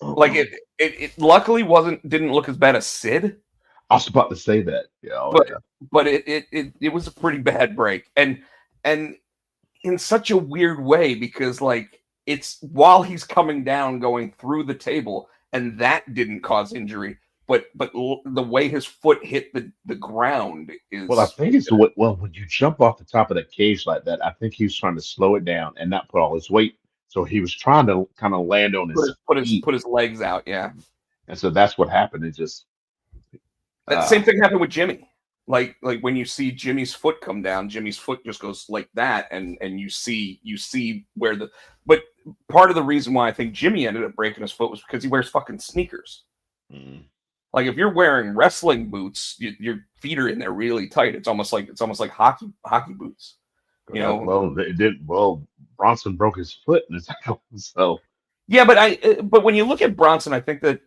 Like it luckily didn't look as bad as Sid. I was about to say that. Yeah, but it was a pretty bad break, and in such a weird way, because like it's while he's coming down, going through the table, and that didn't cause injury, but the way his foot hit the ground is. Well, I think it's when you jump off the top of the cage like that, I think he was trying to slow it down and not put all his weight. So he was trying to kind of land on his feet. Put his legs out, yeah. And so that's what happened. It just that same thing happened with Jimmy. Like when you see Jimmy's foot come down, Jimmy's foot just goes like that, and you see where but part of the reason why I think Jimmy ended up breaking his foot was because he wears fucking sneakers. Like if you're wearing wrestling boots, your feet are in there really tight. It's almost like hockey boots. Well, it did. Well, Bronson broke his foot in his ankle, so. Yeah, but when you look at Bronson, I think that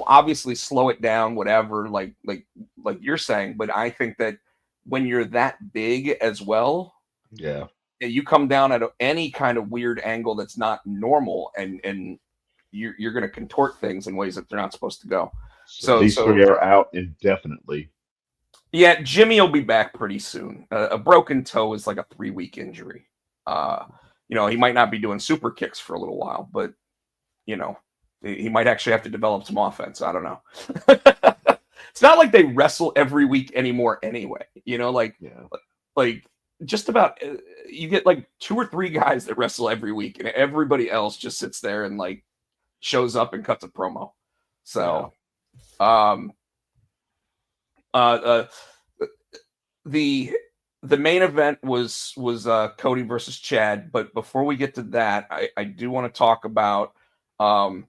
obviously slow it down, whatever, like you're saying. But I think that when you're that big as well, yeah, you come down at any kind of weird angle that's not normal, and you're going to contort things in ways that they're not supposed to go. So these three are out indefinitely. Yeah, Jimmy will be back pretty soon. A broken toe is like a 3-week injury. He might not be doing super kicks for a little while, but he might actually have to develop some offense. I don't know. It's not like they wrestle every week anymore anyway. Like just about you get like 2 or 3 guys that wrestle every week, and everybody else just sits there and like shows up and cuts a promo. So, the main event was Cody versus Chad, but before we get to that, I do want to talk about a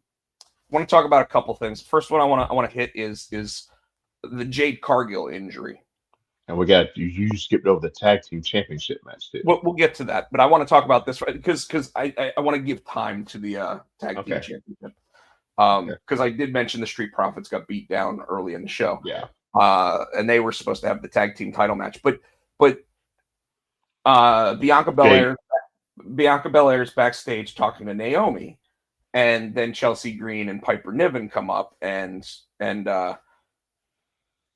couple things. First one I want to hit is the Jade Cargill injury. And we got you skipped over the tag team championship match too. We'll get to that, but I want to talk about this because I want to give time to the tag team championship. Because I did mention the Street Profits got beat down early in the show. Yeah. And they were supposed to have the tag team title match, but Bianca Belair's backstage talking to Naomi, and then Chelsea Green and Piper Niven come up, and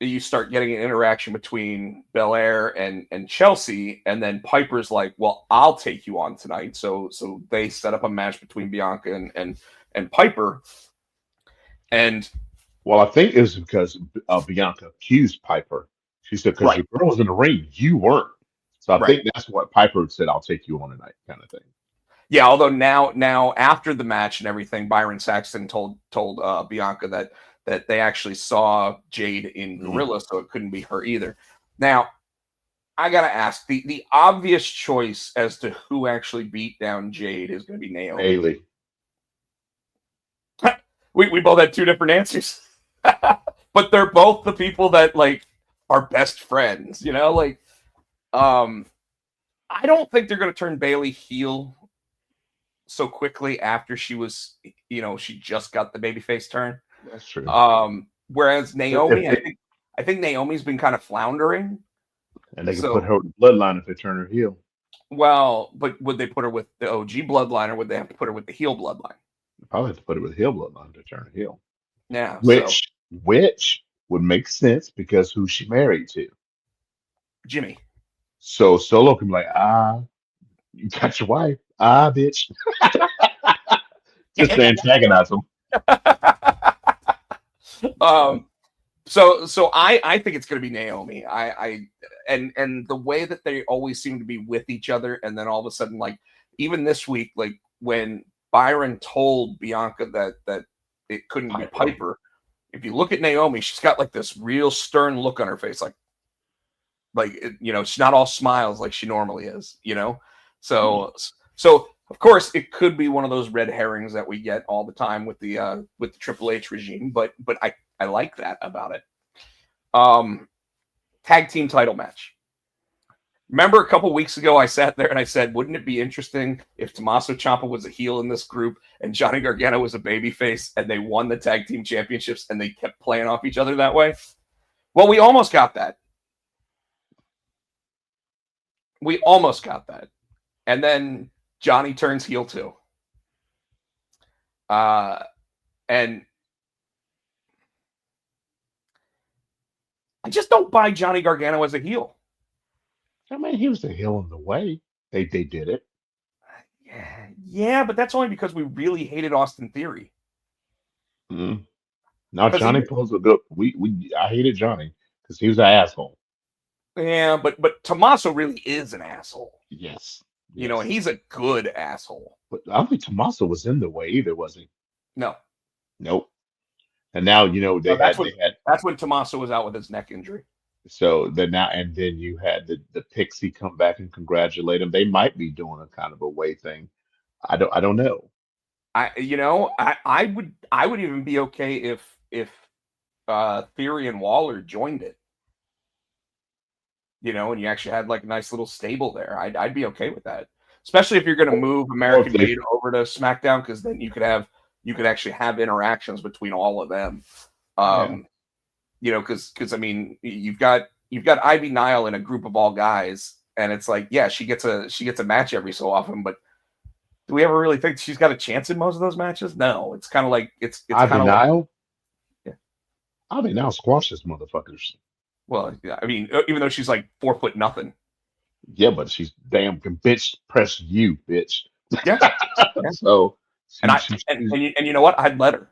you start getting an interaction between Belair and Chelsea, and then Piper's like, "Well, I'll take you on tonight." So they set up a match between Bianca and Piper, and. Well, I think it was because Bianca accused Piper. She said, because your girl was in the ring, you weren't. So I think that's what Piper said, I'll take you on tonight, kind of thing. Yeah, although now after the match and everything, Byron Saxton told Bianca that they actually saw Jade in Gorilla, so it couldn't be her either. Now, I got to ask, the obvious choice as to who actually beat down Jade is going to be Naomi. Bailey. We both had 2 different answers. But they're both the people that like are best friends, I don't think they're going to turn Bailey heel so quickly after she was, she just got the babyface turn. That's true. Whereas Naomi, I think Naomi's been kind of floundering. And they can put her with the bloodline if they turn her heel. Well, but would they put her with the OG bloodline, or would they have to put her with the heel bloodline? They probably have to put her with the heel bloodline to turn her heel. Yeah. Which would make sense because who's she married to? Jimmy. So Solo can be like, you got your wife. Bitch. Just to antagonize him. So I think it's going to be Naomi. And the way that they always seem to be with each other, and then all of a sudden, like even this week, like when Byron told Bianca that it couldn't be Piper. If you look at Naomi, she's got like this real stern look on her face, like she's not all smiles like she normally is, So of course it could be one of those red herrings that we get all the time with the Triple H regime, but I like that about it. Tag team title match. Remember a couple weeks ago, I sat there and I said, wouldn't it be interesting if Tommaso Ciampa was a heel in this group and Johnny Gargano was a babyface and they won the tag team championships and they kept playing off each other that way? Well, we almost got that. We almost got that. And then Johnny turns heel too. And I just don't buy Johnny Gargano as a heel. I mean, he was a heel in the way. They did it. Yeah, but that's only because we really hated Austin Theory. Mm. Now Johnny pulls a good. I hated Johnny because he was an asshole. Yeah, but Tommaso really is an asshole. Yes. You know, and he's a good asshole. But I don't think Tommaso was in the way either, was he? No. Nope. And now that's when Tommaso was out with his neck injury. So then you had the Pixie come back and congratulate him. They might be doing a kind of a way thing. I don't know. I would even be okay if Theory and Waller joined it. You know, and you actually had like a nice little stable there. I'd be okay with that, especially if you're going to move American Made over to SmackDown, because then you could actually have interactions between all of them. You know, because I mean, you've got Ivy Nile in a group of all guys, and it's like, yeah, she gets a match every so often, but do we ever really think she's got a chance in most of those matches? No, it's kind of like it's Ivy Nile. Yeah, Ivy Nile squashes motherfuckers. Well, I mean, even though she's like 4 foot nothing. Yeah, but she's damn can bitch press you, bitch. Yeah. So you know what? I'd let her.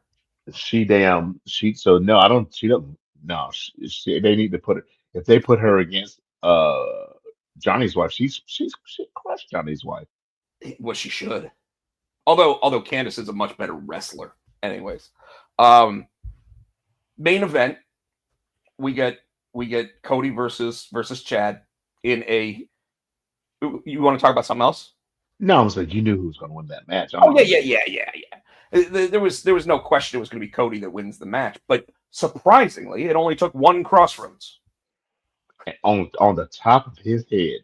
So no, I don't. She doesn't. No, they need to put it. If they put her against Johnny's wife, she crushed Johnny's wife. Well, she should. Although Candice is a much better wrestler. Anyways, main event, we get Cody versus Chad in a. You want to talk about something else? No, I was like, you knew who was going to win that match. Yeah. There was no question it was going to be Cody that wins the match, but surprisingly, it only took one crossroads. On the top of his head.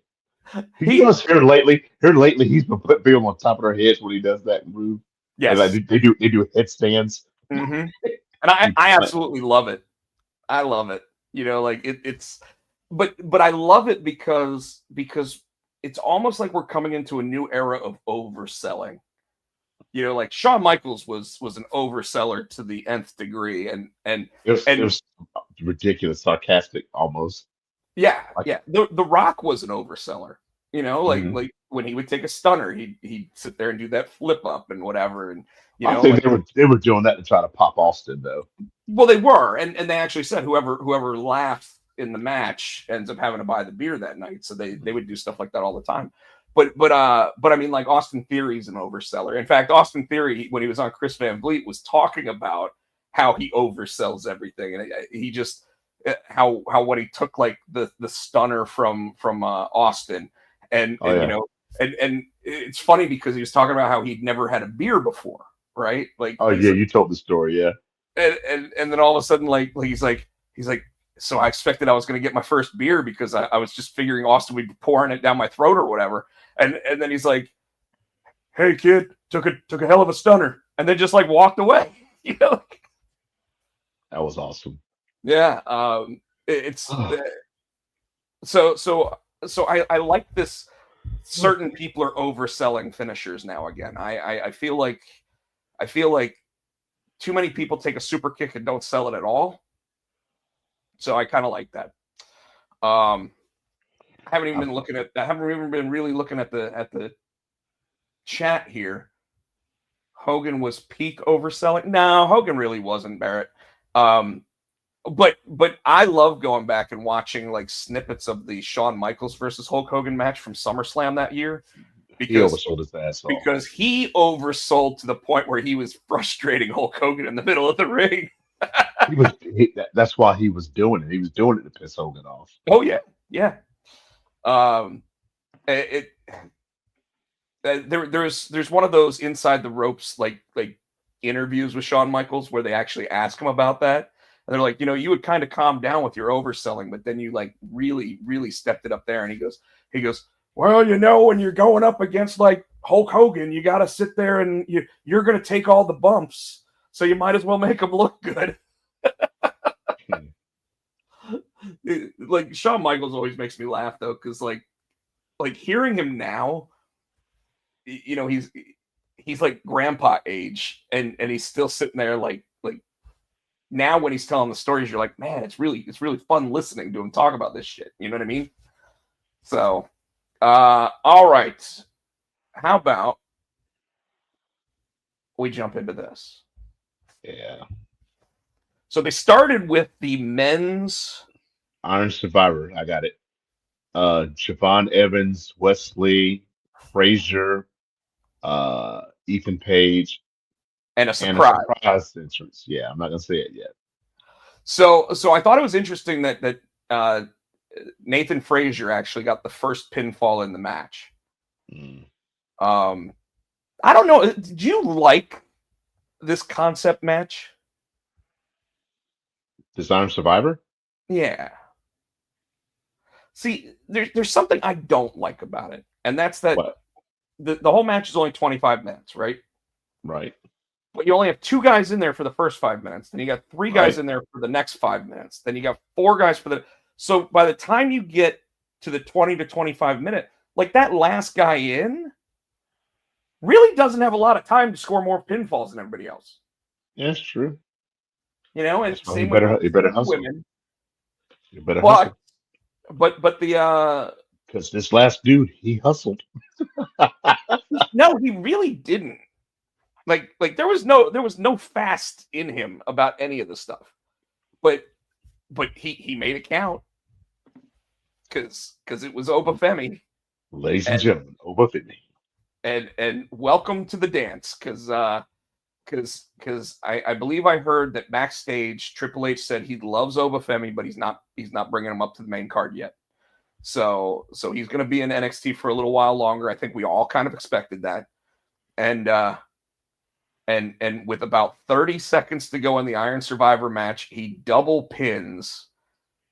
He was here lately. He's been putting people on top of their heads when he does that move. Yes, like, they do headstands. Mm-hmm. And I absolutely love it. I love it. You know, like it's, but I love it because it's almost like we're coming into a new era of overselling. You know, like Shawn Michaels was an overseller to the nth degree, and it was ridiculous, sarcastic almost. Yeah. The Rock was an overseller. You know, like when he would take a stunner, he'd sit there and do that flip up and whatever. And you know, I think they were doing that to try to pop Austin though. Well, they were, and they actually said whoever laughed in the match ends up having to buy the beer that night. So they would do stuff like that all the time. But I mean, like Austin Theory's an overseller. In fact, Austin Theory, when he was on Chris Van Vliet, was talking about how he oversells everything, and he just how when he took like the stunner from Austin, and you know, and it's funny because he was talking about how he'd never had a beer before, right? Like, you told the story, yeah. And then all of a sudden, like he's like. So I expected I was going to get my first beer because I was just figuring Austin would be pouring it down my throat or whatever. And then he's like, "Hey kid, took a hell of a stunner," and then just like walked away. You know, that was awesome. Yeah, it's so I like this. Certain people are overselling finishers now. Again, I feel like too many people take a super kick and don't sell it at all. So I kind of like that. I haven't even been really looking at the chat here. Hogan was peak overselling. No, Hogan really wasn't, Barrett. But I love going back and watching like snippets of the Shawn Michaels versus Hulk Hogan match from SummerSlam that year. Because he oversold his ass off. Because he oversold to the point where he was frustrating Hulk Hogan in the middle of the ring. That's why he was doing it. He was doing it to piss Hogan off. Oh yeah. There's one of those inside the ropes like interviews with Shawn Michaels where they actually ask him about that, and they're like, you know, you would kind of calm down with your overselling, but then you like really stepped it up there. And he goes, He goes, well, when you're going up against like Hulk Hogan, you got to sit there and you're going to take all the bumps. So you might as well make them look good. Like Shawn Michaels always makes me laugh though, because like hearing him now, he's like grandpa age, and he's still sitting there like now when he's telling the stories, you're like, man, it's really fun listening to him talk about this shit. You know what I mean? So, all right, how about we jump into this? Yeah. So they started with the men's Iron Survivor. I got it. Javon Evans, Wesley, Frazier, Ethan Page, and a and a surprise. surprise entrance. Yeah, I'm not gonna say it yet. So I thought it was interesting that Nathan Frazier actually got the first pinfall in the match. Mm. I don't know. Did you like this concept match? This Iron Survivor? Yeah. See, there's something I don't like about it, and that's that What? the whole match is only 25 minutes, right? Right. But you only have 2 guys in there for the first 5 minutes. Then you got 3 guys Right. in there for the next 5 minutes. Then you got 4 guys for the. So by the time you get to the 20 to 25 minute, like that last guy in, really doesn't have a lot of time to score more pinfalls than everybody else. Yeah, it's true. And That's why same you better with hustle. women. You better But hustle. the Because this last dude, he hustled. no, he really didn't. Like there was no fast in him about any of the stuff. But he made it count because it was Obafemi. Ladies and gentlemen, Obafemi. And welcome to the dance, because I believe I heard that backstage Triple H said he loves Obafemi, but he's not bringing him up to the main card yet. So he's going to be in NXT for a little while longer. I think we all kind of expected that. And with about 30 seconds to go in the Iron Survivor match, he double pins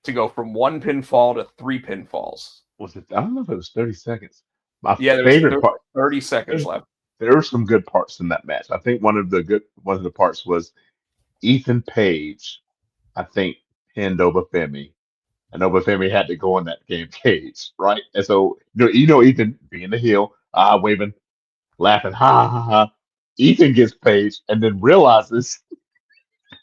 to go from 1 pinfall to 3 pinfalls. Was it? I don't know if it was 30 seconds. My Yeah, favorite there was part. 30 seconds left. There were some good parts in that match. I think one of the parts was Ethan Page, I think, pinned Obafemi, and Obafemi had to go in that game cage, right? And so Ethan being the heel, waving, laughing, ha ha ha. Ethan gets Page and then realizes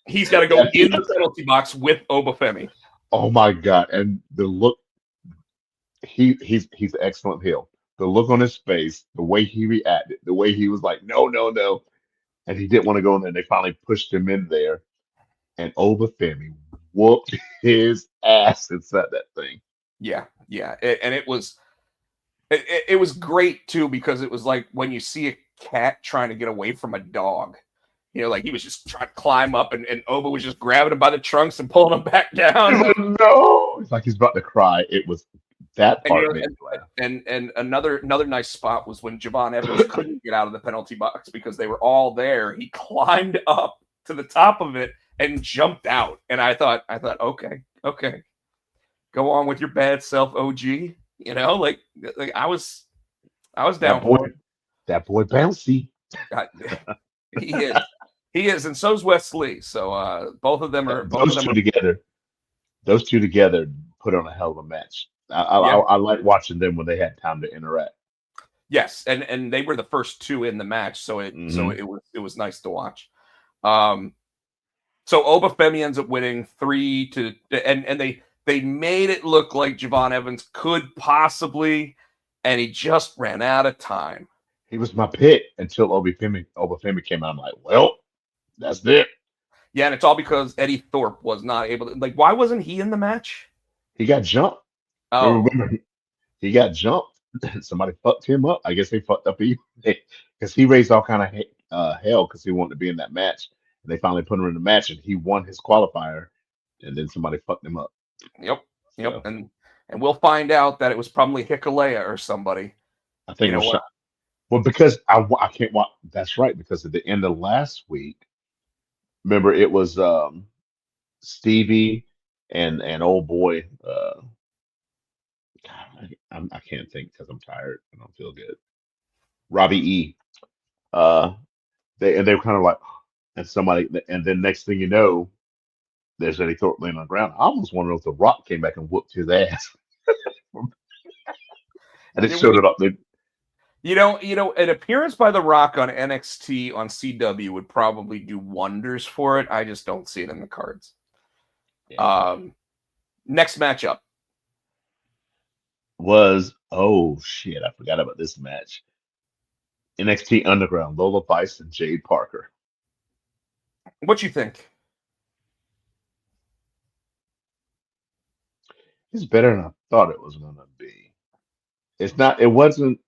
He's got to go in the penalty box with Obafemi. oh my God. And the look, he's an excellent heel. The look on his face, the way he reacted, the way he was like, no, no, no. And he didn't want to go in there. And they finally pushed him in there. And Obafemi whooped his ass inside that thing. Yeah. And it was great too, because it was like when you see a cat trying to get away from a dog. Like he was just trying to climb up, and Oba was just grabbing him by the trunks and pulling him back down. No, it's like he's about to cry. It was that part made me laugh. And another nice spot was when Javon Evans couldn't get out of the penalty box because they were all there. He climbed up to the top of it and jumped out. And I thought, okay, go on with your bad self, OG. Like I was down for it. That boy bouncy. He is, and so's Wesley. So both of them are together. Those two together put on a hell of a match. I like watching them when they had time to interact. Yes, and they were the first 2 in the match, so it was nice to watch. So Obafemi ends up winning 3 to, and they made it look like Javon Evans could possibly, and he just ran out of time. He was my pick until Obafemi came out. I'm like, well, that's it. Yeah, and it's all because Eddie Thorpe was not able to. Like, why wasn't he in the match? He got jumped. Oh, remember, he got jumped. Somebody fucked him up. I guess they fucked up because he raised all kind of hell because he wanted to be in that match. And they finally put him in the match, and he won his qualifier. And then somebody fucked him up. Yep. And we'll find out that it was probably Hikalea or somebody. I think it was. Well, because I can't watch. That's right. Because at the end of last week, remember it was Stevie and old boy. I can't think because I'm tired. I don't feel good. Robbie E. Uh, they were kind of like, and somebody, and then next thing you know, there's Eddie Thorpe laying on the ground. I almost wonder if The Rock came back and whooped his ass, and it Yeah, showed it up. They, an appearance by The Rock on NXT on CW would probably do wonders for it. I just don't see it in the cards. yeah. Next matchup. Was oh shit, I forgot about this match. NXT Underground, Lola Vice and Jade Parker. What you think? It's better than I thought it was gonna be. It's not. It wasn't.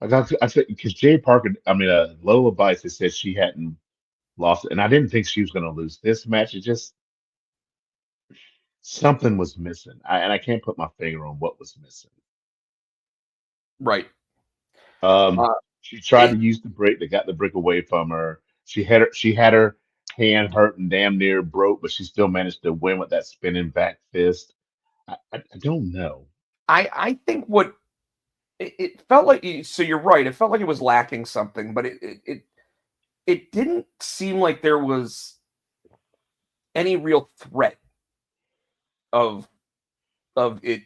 I said because Jade Parker. I mean, Lola Vice had said she hadn't lost, and I didn't think she was gonna lose this match. It just something was missing, and I can't put my finger on what was missing. Right. Um, Uh, she tried it, to use the brick. They got the brick away from her. She had her hand hurt and damn near broke, but she still managed to win with that spinning back fist. I don't know. I think what it felt like. So you're right. It felt like it was lacking something, but it didn't seem like there was any real threat of it.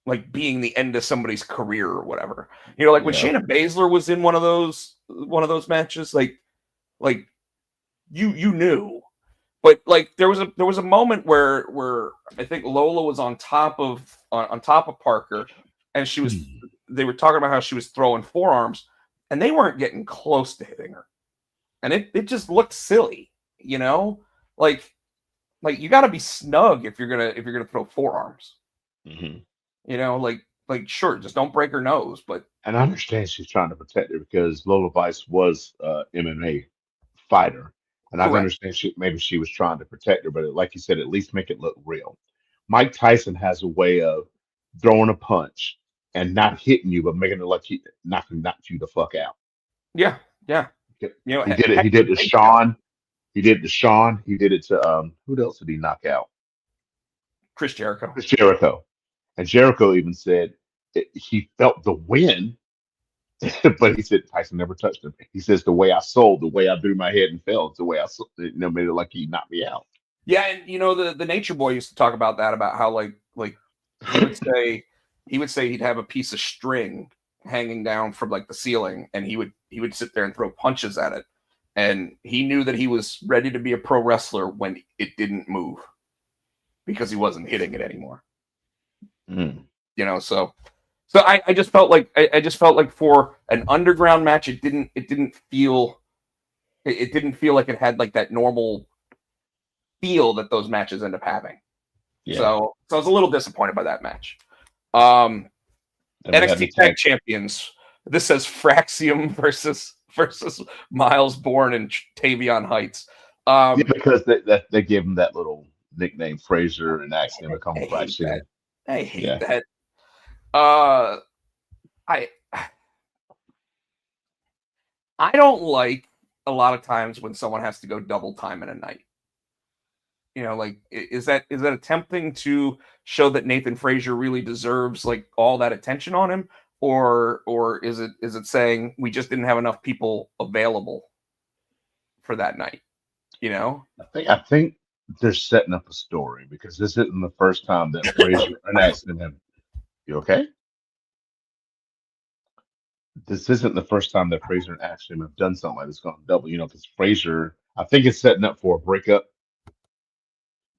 Like being the end of somebody's career or whatever. Like when Yeah. Shayna Baszler was in one of those matches, like you knew. But like there was a moment where I think Lola was on top of Parker, and they were talking about how she was throwing forearms, and they weren't getting close to hitting her, and it just looked silly, like you got to be snug if you're gonna throw forearms, Hmm. like sure, just don't break her nose, but And I understand she's trying to protect her because Lola Vice was MMA fighter, and I can correct. understand maybe she was trying to protect her, but like you said, at least make it look real. Mike Tyson has a way of throwing a punch and not hitting you, but making it like he knocked you the fuck out. Yeah, yeah. He did it. He Heck, did it to think so. Sean. He did it to Sean. He did it to who else did he knock out? Chris Jericho. Chris Jericho. And Jericho even said he felt the win, but he said Tyson never touched him. He says the way I sold, the way I threw my head and fell, it's the way I sold, made it like he knocked me out. Yeah, and the Nature Boy used to talk about that, about how like he would say he'd have a piece of string hanging down from like the ceiling, and he would sit there and throw punches at it, and he knew that he was ready to be a pro wrestler when it didn't move because he wasn't hitting it anymore. Mm. So I just felt like I just felt like for an underground match, it didn't feel like it had like that normal feel that those matches end up having. Yeah. So I was a little disappointed by that match. Um, Then we had the NXT Tag tag. Champions. This says Fraxium versus Miles Bourne and Tavion Heights. Yeah, Um, because they gave him that little nickname, Fraser, and asked him to become I hate that. Fraction. I hate Yeah. that. Uh, I I don't like a lot of times when someone has to go double time in a night. Like is that attempting to show that Nathan Frazier really deserves like all that attention on him, or is it saying we just didn't have enough people available for that night? You know, I think they're setting up a story because this isn't the first time that Fraser and asked him, "You okay?" This isn't the first time that Fraser and Ashton have done something like this going double. Because Fraser, I think it's setting up for a breakup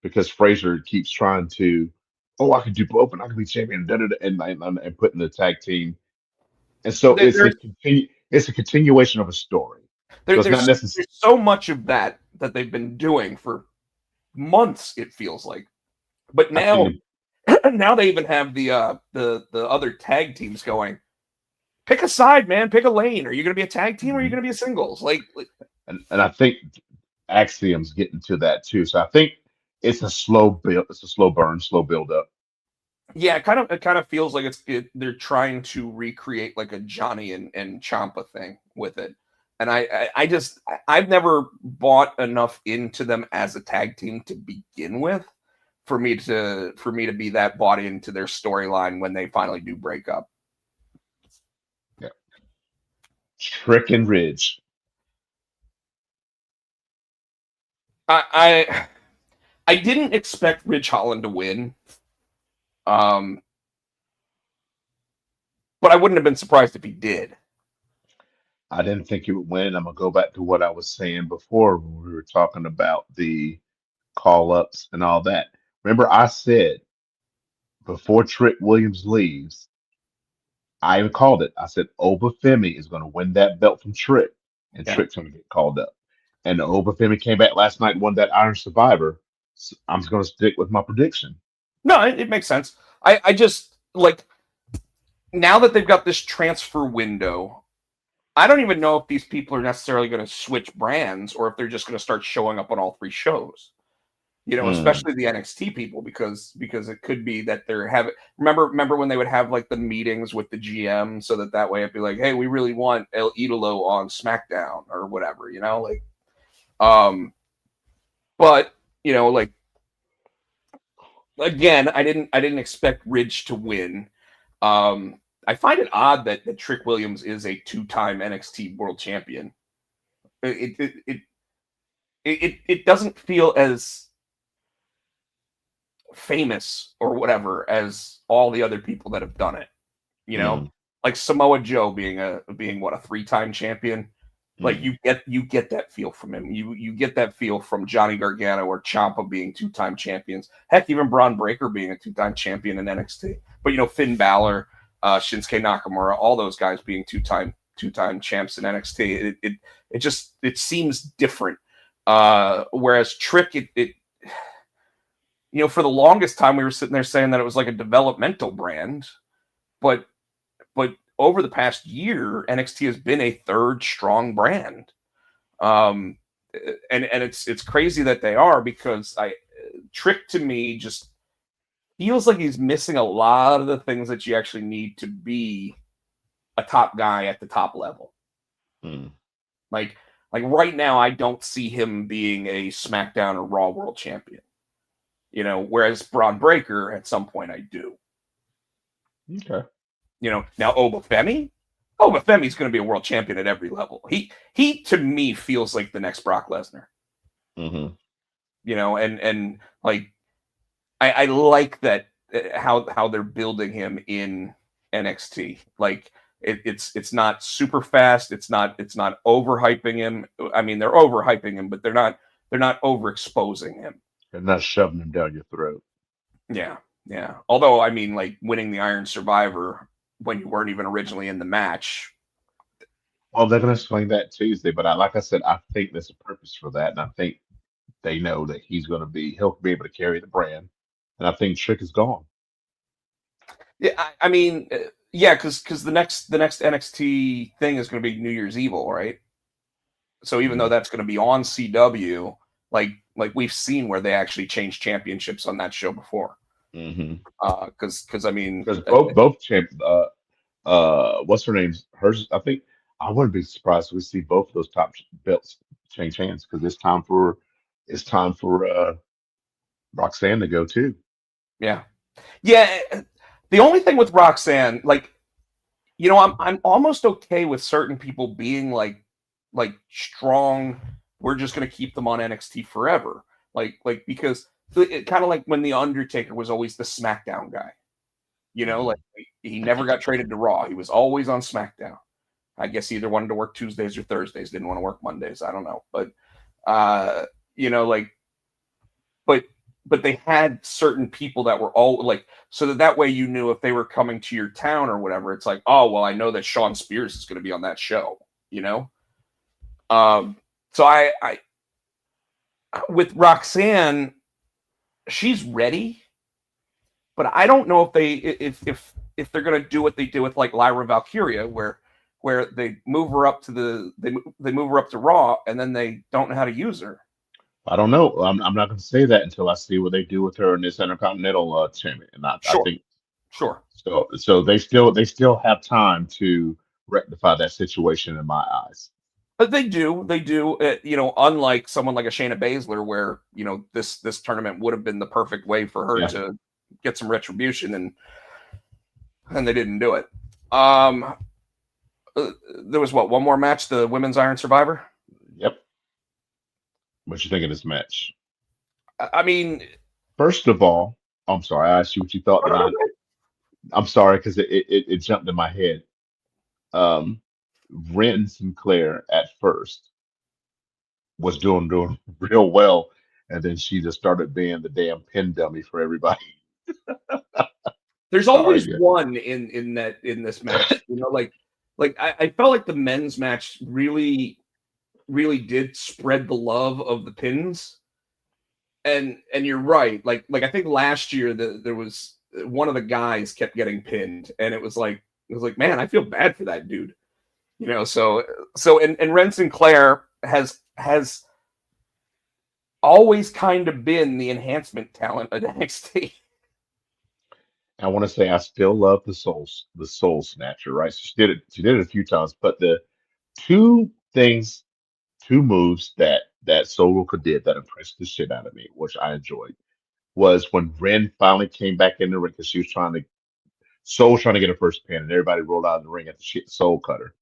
because Fraser keeps trying to, oh, I can do both and I can be champion, da, da, da, and putting the tag team. And so there, it's a there's continuation of a story. So there, it's not there's necessarily. there's so much of that they've been doing for months. It feels like, but I think now now they even have the other tag teams going. Pick a side, man. Pick a lane. Are you going to be a tag team or are you Mhm. going to be a singles? and I think Axiom's getting to that too. So I think it's a slow build. It's a slow burn, slow build up. Yeah, it kind of feels like they're trying to recreate like a Johnny and Champa thing with it, and I've never bought enough into them as a tag team to begin with for me to be that bought into their storyline when they finally do break up. Yeah. Trick and Ridge. I didn't expect Ridge Holland to win. Um, but I wouldn't have been surprised if he did. I didn't think he would win. I'm gonna go back to what I was saying before when we were talking about the call ups and all that. Remember, I said before Trick Williams leaves, I even called it. I said Obafemi is going to win that belt from Trick, and Yeah. Trick's going to get called up. And Obafemi came back last night and won that Iron Survivor. So I'm just going to stick with my prediction. No, it makes sense. I just like now that they've got this transfer window, I don't even know if these people are necessarily going to switch brands or if they're just going to start showing up on all three shows. Mm, Especially the NXT people, because it could be that they're having. Remember when they would have like the meetings with the GM, so that way it'd be like, hey, we really want El Idolo on SmackDown or whatever, like. But like again, I didn't expect Ridge to win. I find it odd that Trick Williams is a 2-time NXT World Champion. It doesn't feel as famous or whatever as all the other people that have done it. mm, Like Samoa Joe being what, a 3-time champion. Like mm. you get that feel from him. You get that feel from Johnny Gargano or Ciampa being 2-time champions. Heck, even Braun Breaker being a 2-time champion in NXT. But Finn Balor, Shinsuke Nakamura, all those guys being two-time champs in NXT. It seems different. Whereas Trick, for the longest time we were sitting there saying that it was like a developmental brand, but over the past year, NXT has been a third strong brand. And it's crazy that they are, because Trick to me just feels like he's missing a lot of the things that you actually need to be a top guy at the top level. Mm. Like right now, I don't see him being a SmackDown or Raw World Champion. Whereas Braun Breaker at some point I do. Okay. Now Obafemi's going to be a world champion at every level. He to me feels like the next Brock Lesnar. Mm-hmm. And like I like that, how they're building him in NXT. Like it's not super fast. It's not overhyping him. I mean, they're overhyping him, but they're not overexposing him. They're not shoving them down your throat. Yeah. Yeah. Although, I mean, like winning the Iron Survivor when you weren't even originally in the match. Well, they're going to swing that Tuesday, but like I said, I think there's a purpose for that, and I think they know that he'll be able to carry the brand, and I think Trick is gone. Yeah. I mean, yeah, because the next NXT thing is going to be New Year's Evil, right? So even though Mm-hmm. that's going to be on CW, like we've seen where they actually changed championships on that show before. Mm-hmm. Because I mean, Because both champ what's her name? Hers. I think I wouldn't be surprised if we see both of those top belts change hands because it's time for Roxanne to go too. yeah. The only thing with Roxanne, like, I'm almost okay with certain people being like strong. We're just gonna keep them on NXT forever, like because it kind of like when the Undertaker was always the SmackDown guy. Mhm. Like he never got traded to Raw. He was always on SmackDown. I guess he either wanted to work Tuesdays or Thursdays, didn't want to work Mondays. I don't know, but like, but they had certain people that were all like, so that way you knew if they were coming to your town or whatever. It's like, oh well, I know that Shawn Spears is going to be on that show. So I with Roxanne, she's ready, but I don't know if they're going to do what they did with like Lyra Valkyria, where they move her up to they move her up to Raw and then they don't know how to use her. I don't know. I'm not going to say that until I see what they do with her in this Intercontinental champion, and I Sure, think sure. so. So they still have time to rectify that situation in my eyes. But they do. Unlike someone like a Shayna Baszler, where this tournament would have been the perfect way for her Yeah. to get some retribution, and they didn't do it. Um, there was one more match, the Women's Iron Survivor. Yep. What you think of this match? I mean, First of all, I'm sorry. I asked you what you thought, and I'm sorry because it jumped in my head. Um, Ren Sinclair at first was doing real well, and then she just started being the damn pin dummy for everybody. there's Sorry, always yeah. one in this match. I felt like the men's match really did spread the love of the pins. And you're right. Like I think last year there was one of the guys kept getting pinned, and it was like, man, I feel bad for that dude. And Ren Sinclair has always kind of been the enhancement talent at NXT. I want to say I still love the Soul Snatcher, right? So she did it a few times, but the two things, two moves that Soul Ruka did that impressed the shit out of me, which I enjoyed, was when Ren finally came back in the ring because she was trying to get her first pin, and everybody rolled out of the ring at the shit Soul Cutter.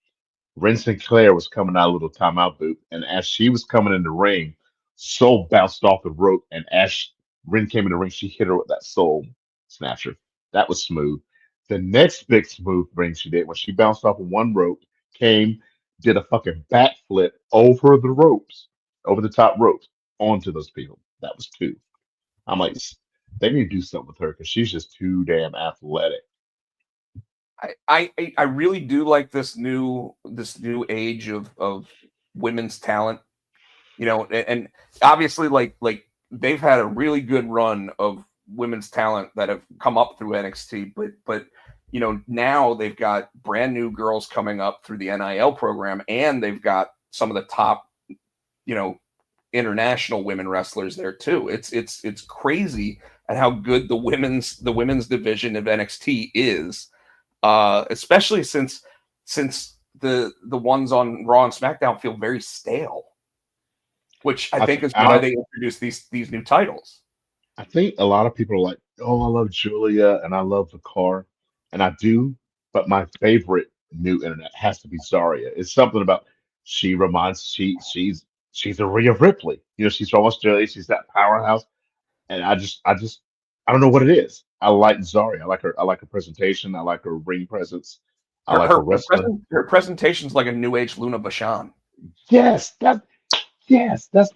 Ren Sinclair was coming out a little timeout boot, and as she was coming in the ring, Soul bounced off the rope, and as Ren came in the ring, she hit her with that Soul Snatcher. That was smooth. The next big smooth thing she did when she bounced off of one rope, came, did a fucking backflip over the ropes, over the top ropes, onto those people. That was two. I'm like, they need to do something with her because she's just too damn athletic. I really do like this new age of women's talent. And obviously, like they've had a really good run of women's talent that have come up through NXT, but now they've got brand new girls coming up through the NIL program, and they've got some of the top you know international women wrestlers there too. It's crazy at how good the women's division of NXT is, especially since the ones on Raw and SmackDown feel very stale, which I I think th- is I why don't. they introduced these new titles. I think a lot of people are like, "Oh, I love Julia and I love the car," and I do. But my favorite new internet has to be Zarya. It's something about she's a Rhea Ripley. She's from Australia. She's that powerhouse, and I don't know what it is. I like Zarya. I like her presentation. I like her ring presence. I Her like her her her, wrestling. present, her presentation's like a new age Luna Vachon. Yes, that's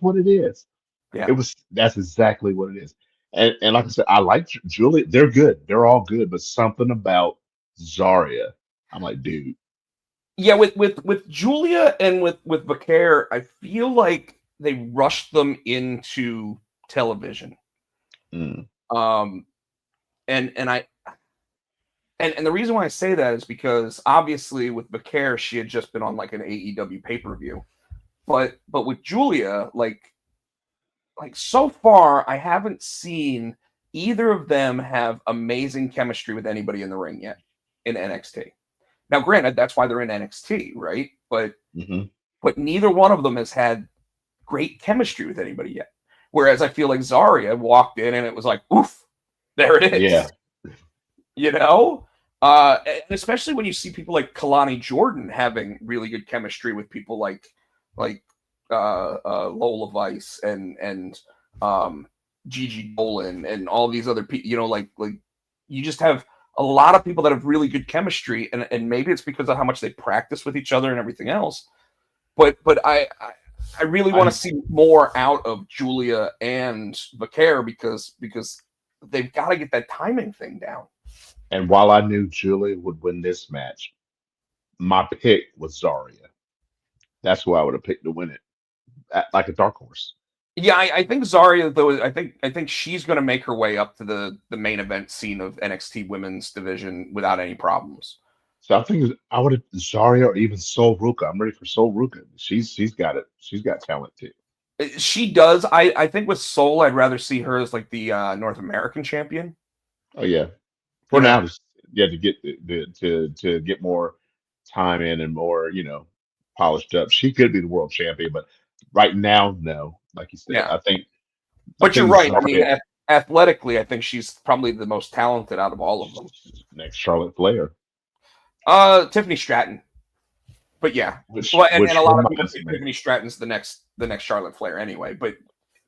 what it is. Yeah. That's exactly what it is. And like I said, I like Julie. They're good. They're all good, but something about Zarya, I'm like, dude, Yeah, with Julia and with Vaquer, I feel like they rushed them into television. mm, Um, and the reason why I say that is because obviously with Vaquer, she had just been on like an AEW pay per view, but with Julia, like so far, I haven't seen either of them have amazing chemistry with anybody in the ring yet in NXT. Now, granted, that's why they're in NXT, right? hmm But neither one of them has had great chemistry with anybody yet. Whereas I feel like Zarya walked in and it was like, oof, there it yeah, is. You know? And especially when you see people like Kalani Jordan having really good chemistry with people like Lola Vice and Gigi Dolan and all these other people. Like you just have a lot of people that have really good chemistry, and maybe it's because of how much they practice with each other and everything else. But I really want I to see more out of Julia and Vaquer because they've got to get that timing thing down. and while I knew Julie would win this match, my pick was Zarya. That's who I would have picked to win it, like a dark horse. Yeah, I think Zarya though. I think she's going to make her way up to the main event scene of NXT Women's Division without any problems. So I think I would have Zarya or even Sol Ruka. I'm ready for Sol Ruka. She's got it. She's got talent too. She does. I think with Soul, I'd rather see her as like the North American champion. Oh yeah, for Yeah, now, just yeah, to get more time in and more, polished up. She could be the world champion, but right now, no. Like you said, Yeah. I But you're think right. I mean, Zarya athletically, I think she's probably the most talented out of all of them. next Charlotte Flair, Tiffany Stratton. But yeah, which well, and which a lot of people reminds say me Tiffany Stratton's the next Charlotte Flair anyway. But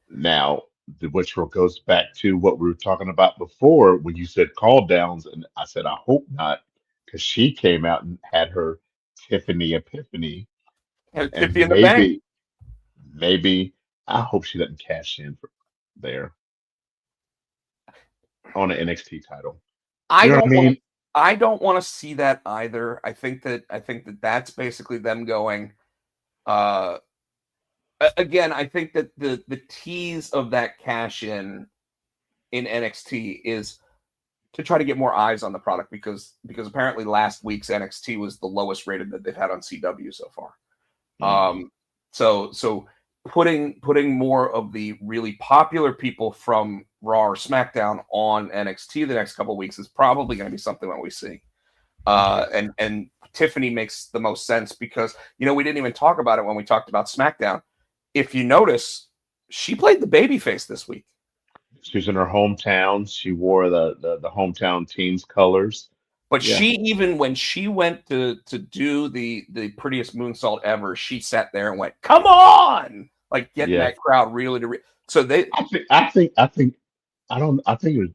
now, which goes back to what we were talking about before when you said call downs, and I said I hope not, because she came out and had her Tiffany epiphany, Tiffany and in the bank. maybe I hope she doesn't cash in there on an NXT title. I You know what I don't want to. mean? I don't want to see that either. I think that that's basically them going. Uh, Again, I think that the tease of that cash in NXT is to try to get more eyes on the product because apparently last week's NXT was the lowest rated that they've had on CW so far. Mhm. So putting more of the really popular people from Raw or SmackDown on NXT the next couple of weeks is probably going to be something that we see. Yes. And Tiffany makes the most sense because we didn't even talk about it when we talked about SmackDown. If you notice, she played the babyface this week. She's in her hometown. She wore the hometown team's colors. But Yeah, she even when she went to do the prettiest moonsault ever, she sat there and went, "Come on!" Like getting yeah. that crowd really to. So they, I think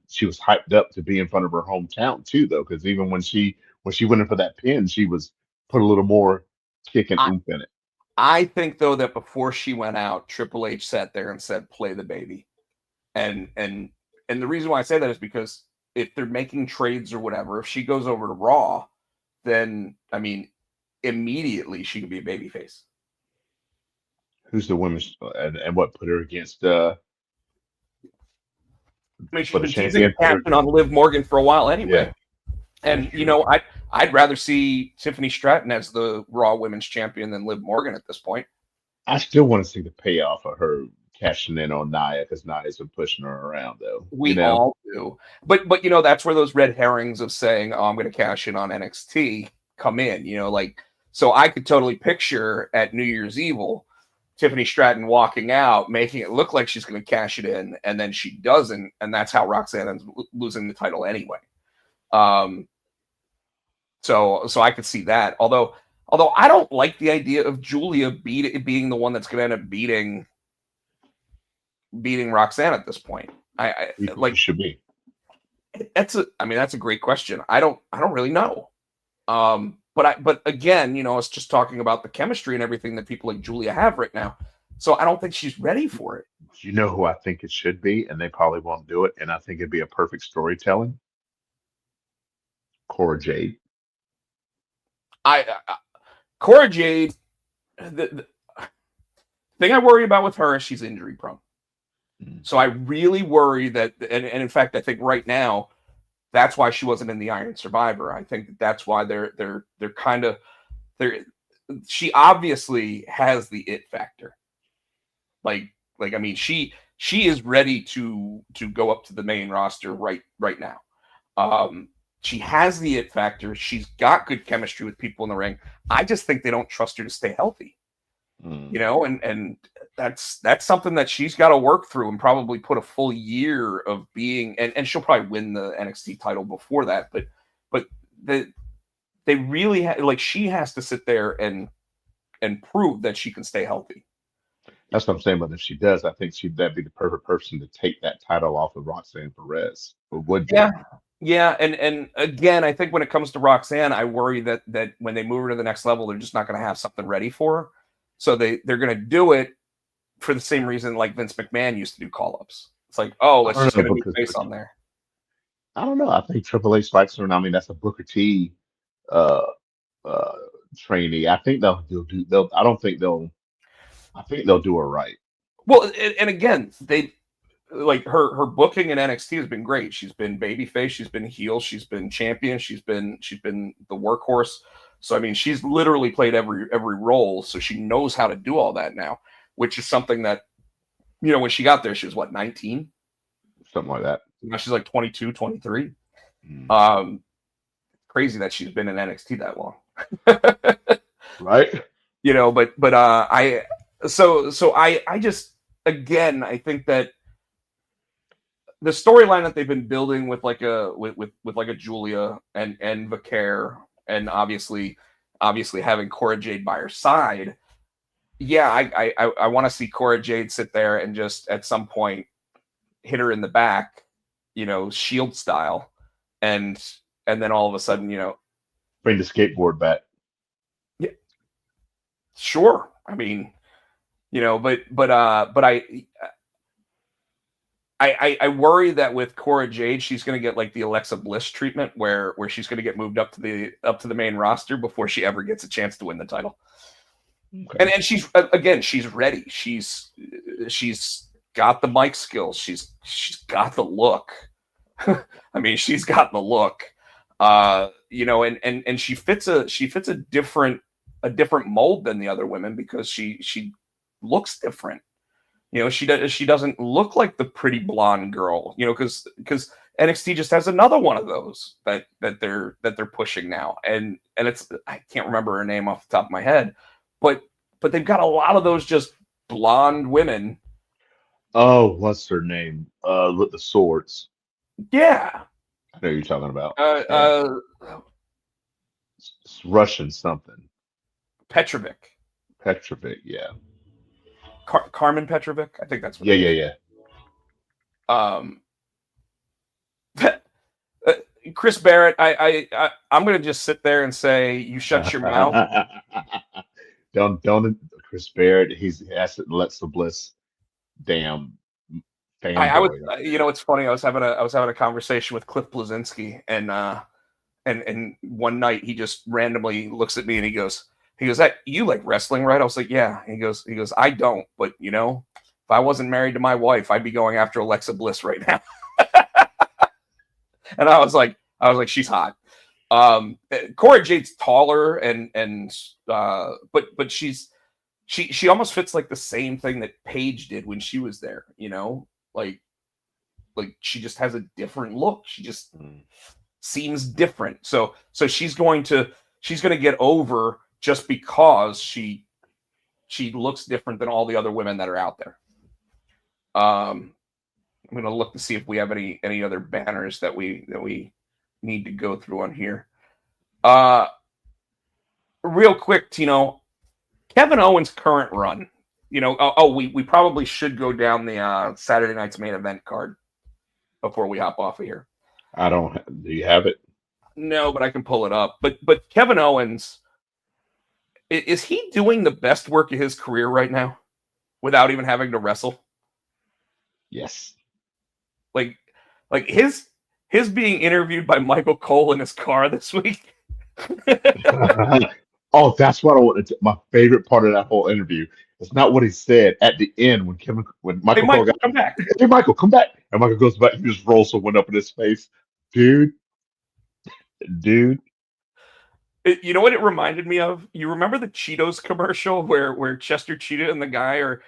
she was hyped up to be in front of her hometown too, though, because even when she went in for that pin, she was put a little more kick and I, oomph in it. I think though that before she went out, Triple H sat there and said, "Play the baby," and and and the reason why I say that is because if they're making trades or whatever, if she goes over to Raw, then I mean, immediately she could be a babyface. Who's the women's and what put her against I mean, she's for the been teasing a champion? Put her captain on Liv Morgan for a while yeah, anyway. that's And true. I'd rather see Tiffany Stratton as the Raw Women's Champion than Liv Morgan at this point. I still want to see the payoff of her cashing in on Nia because Nia's been pushing her around though. We all do, but that's where those red herrings of saying, "Oh, I'm going to cash in on NXT" come in. Like so, I could totally picture at New Year's Evil, Tiffany Stratton walking out, making it look like she's going to cash it in, and then she doesn't, and that's how Roxanne ends losing the title anyway. Um, so I could see that. Although I don't like the idea of Julia being the one that's going to end up beating Roxanne at this point. I You think it like should be? that's a great question. I don't really know. But again, I was just talking about the chemistry and everything that people like Julia have right now. So I don't think she's ready for it. You know who I think it should be, and they probably won't do it, and I think it'd be a perfect storytelling. Cora Jade. I Cora Jade, the thing I worry about with her is she's injury prone. Mm. So I really worry that, and in fact, I think right now that's why she wasn't in the Iron Survivor. I think that's why they're kind of they're. She obviously has the it factor. Like I mean, she is ready to go up to the main roster right now. She has the it factor. She's got good chemistry with people in the ring. I just think they don't trust her to stay healthy. Mm. And that's something that she's got to work through and probably put a full year of being and she'll probably win the NXT title before that, but they really like she has to sit there and prove that she can stay healthy. That's what I'm saying. But if she does, I think that'd be the perfect person to take that title off of Roxanne Perez. Or would be. Yeah, and again, I think when it comes to Roxanne, I worry that when they move her to the next level, they're just not going to have something ready for her. So they're going to do it for the same reason like Vince McMahon used to do call-ups. It's like, oh, let's just get a new face on there. I don't know. I think Triple H likes her, and I mean that's a Booker T uh, uh, trainee. I think they'll do. They'll. I don't think they'll. I think they'll do her right. Well, and again, they like her booking in NXT has been great. She's been babyface, she's been heel, she's been champion, she's been the workhorse. So I mean, she's literally played every role, so she knows how to do all that now, which is something that when she got there, she was what, 19? Something like that. Now she's like 22, 23. Mm. Crazy that she's been in NXT that long. Right? I just, again, I think that the storyline that they've been building with like a Julia and Vicaire, and obviously having Cora Jade by her side. Yeah, I want to see Cora Jade sit there and just at some point hit her in the back, Shield style, and then all of a sudden, Bring the skateboard back. yeah, sure. I mean, but I worry that with Cora Jade, she's going to get like the Alexa Bliss treatment, where she's going to get moved up to the main roster before she ever gets a chance to win the title. Okay. And she's ready. She's got the mic skills. She's got the look. I mean, she's got the look. And she fits a different mold than the other women because she looks different. She doesn't look like the pretty blonde girl, because NXT just has another one of those that they're pushing now. And it's, I can't remember her name off the top of my head, but they've got a lot of those just blonde women. Oh, what's her name? With the swords. Yeah. I know who you're talking about. It's Russian something. Petrovic, yeah. Carmen Petrovic, I think that's what. Yeah. Chris Barrett, I'm gonna just sit there and say, you shut your mouth. Don't Chris Barrett. He's Alexa Bliss. Damn. I was, it's funny. I was having a conversation with Cliff Blazinski, and one night he just randomly looks at me and he goes, "That you like wrestling, right?" I was like, "Yeah." And he goes, "I don't, but if I wasn't married to my wife, I'd be going after Alexa Bliss right now." And I was like, she's hot. Cora Jade's taller but she almost fits like the same thing that Paige did when she was there, like she just has a different look. She just seems different. So she's going to get over just because she looks different than all the other women that are out there. I'm going to look to see if we have any other banners that we need to go through on here. Real quick, Tino, Kevin Owens' current run. We probably should go down the Saturday night's main event card before we hop off of here. Do you have it? No, but I can pull it up. But Kevin Owens, is he doing the best work of his career right now without even having to wrestle? Yes. Like his being interviewed by Michael Cole in his car this week. Oh, that's what I wanted to. My favorite part of that whole interview. It's not what he said at the end when Michael Cole got, come back. Hey, Michael, come back. And Michael goes back. He just rolls someone up in his face. Dude. You know what it reminded me of? You remember the Cheetos commercial where Chester Cheetah and the guy are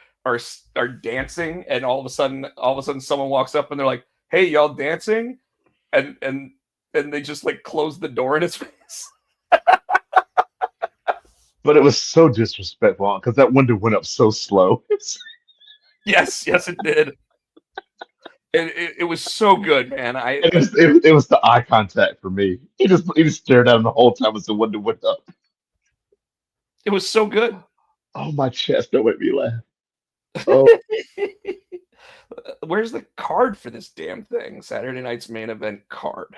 dancing, and all of a sudden someone walks up and they're like, "Hey, y'all dancing?" And they just like close the door in his face. But it was so disrespectful because that window went up so slow. Yes, it did. It was so good, man. It was the eye contact for me. He just stared at him the whole time as the window went up. It was so good. Oh, my chest! Don't make me laugh. Oh. Where's the card for this damn thing? Saturday night's main event card.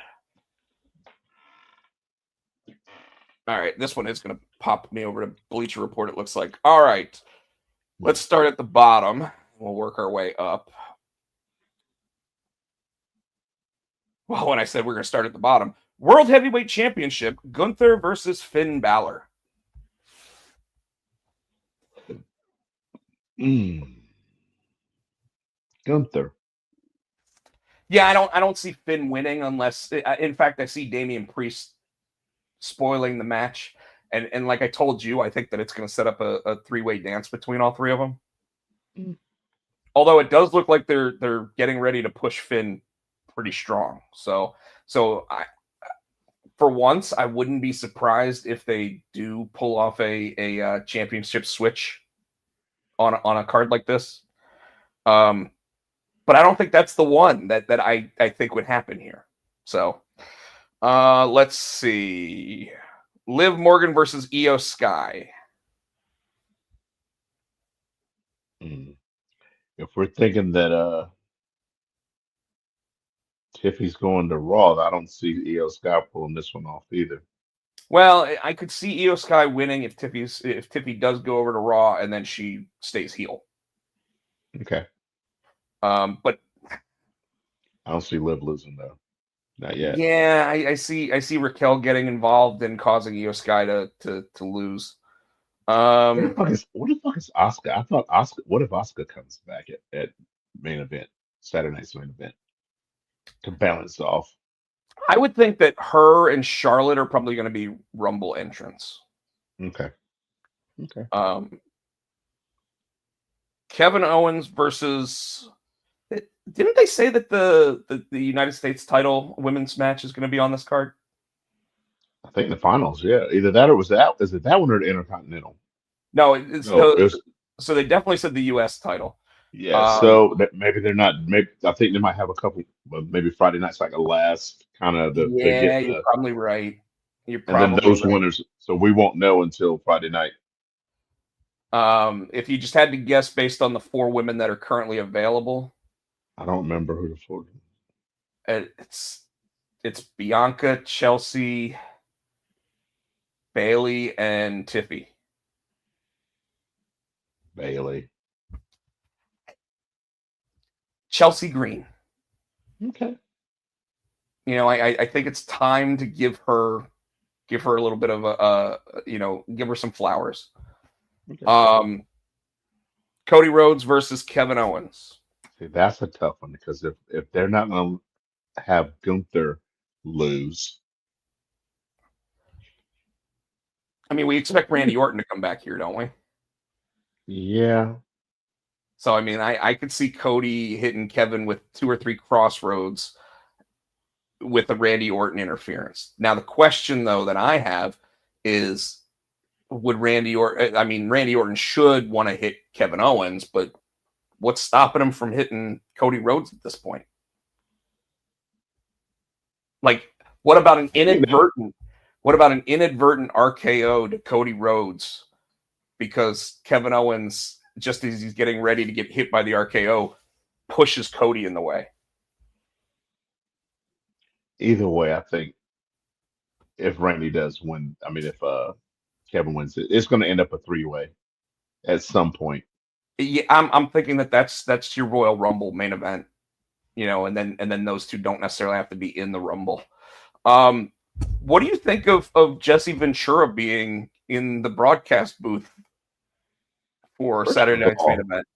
All right, this one is going to pop me over to Bleacher Report, it looks like. All right, let's start at the bottom. We'll work our way up. Well, when I said we're going to start at the bottom, World Heavyweight Championship, Gunther versus Finn Balor. Gunther. Yeah, I don't see Finn winning unless, in fact, I see Damian Priest spoiling the match. And like I told you, I think that it's going to set up a three-way dance between all three of them. Although it does look like they're getting ready to push Finn pretty strong. So for once, I wouldn't be surprised if they do pull off a championship switch on a card like this. But I don't think that's the one that I think would happen here. So let's see. Liv Morgan versus Io Sky. If we're thinking that Tiffy's going to Raw, I don't see Io Sky pulling this one off either. Well, I could see Io Sky winning if Tiffy does go over to Raw and then she stays heel. Okay. But I don't see Liv losing though. Not yet. Yeah, I see Raquel getting involved and causing Io Sky to lose. What the fuck is Asuka? I thought Asuka. What if Asuka comes back at main event, Saturday night's main event, to balance off? I would think that her and Charlotte are probably going to be Rumble entrants. Okay. Kevin Owens versus. Didn't they say that the United States title women's match is going to be on this card? I think the finals, yeah. Either that or was that? Is it that one or the Intercontinental? No, it was, so they definitely said the U.S. title. Yeah, so that maybe they're not. Maybe I think they might have a couple. Maybe Friday night's like a last kind of the. Yeah, you're probably right. And then those winners. So we won't know until Friday night. If you just had to guess based on the 4 women that are currently available, I don't remember who the 4. It's Bianca, Chelsea, Bailey, and Tiffy. Bailey. Chelsea Green. Okay. You know, I think it's time to give her a little bit of give her some flowers. Okay. Cody Rhodes versus Kevin Owens. See, that's a tough one because if they're not going to have Gunther lose. I mean, we expect Randy Orton to come back here, don't we? Yeah. So, I mean, I could see Cody hitting Kevin with 2 or 3 crossroads with the Randy Orton interference. Now, the question, though, that I have is, would Randy Orton should want to hit Kevin Owens, but what's stopping him from hitting Cody Rhodes at this point? Like, what about an inadvertent RKO to Cody Rhodes because Kevin Owens, just as he's getting ready to get hit by the RKO, pushes Cody in the way? Either way, I think if Randy does win, if Kevin wins it, it's going to end up a 3-way at some point. Yeah, I'm thinking that's your Royal Rumble main event, and then those two don't necessarily have to be in the Rumble. What do you think of Jesse Ventura being in the broadcast booth for Saturday night's main event?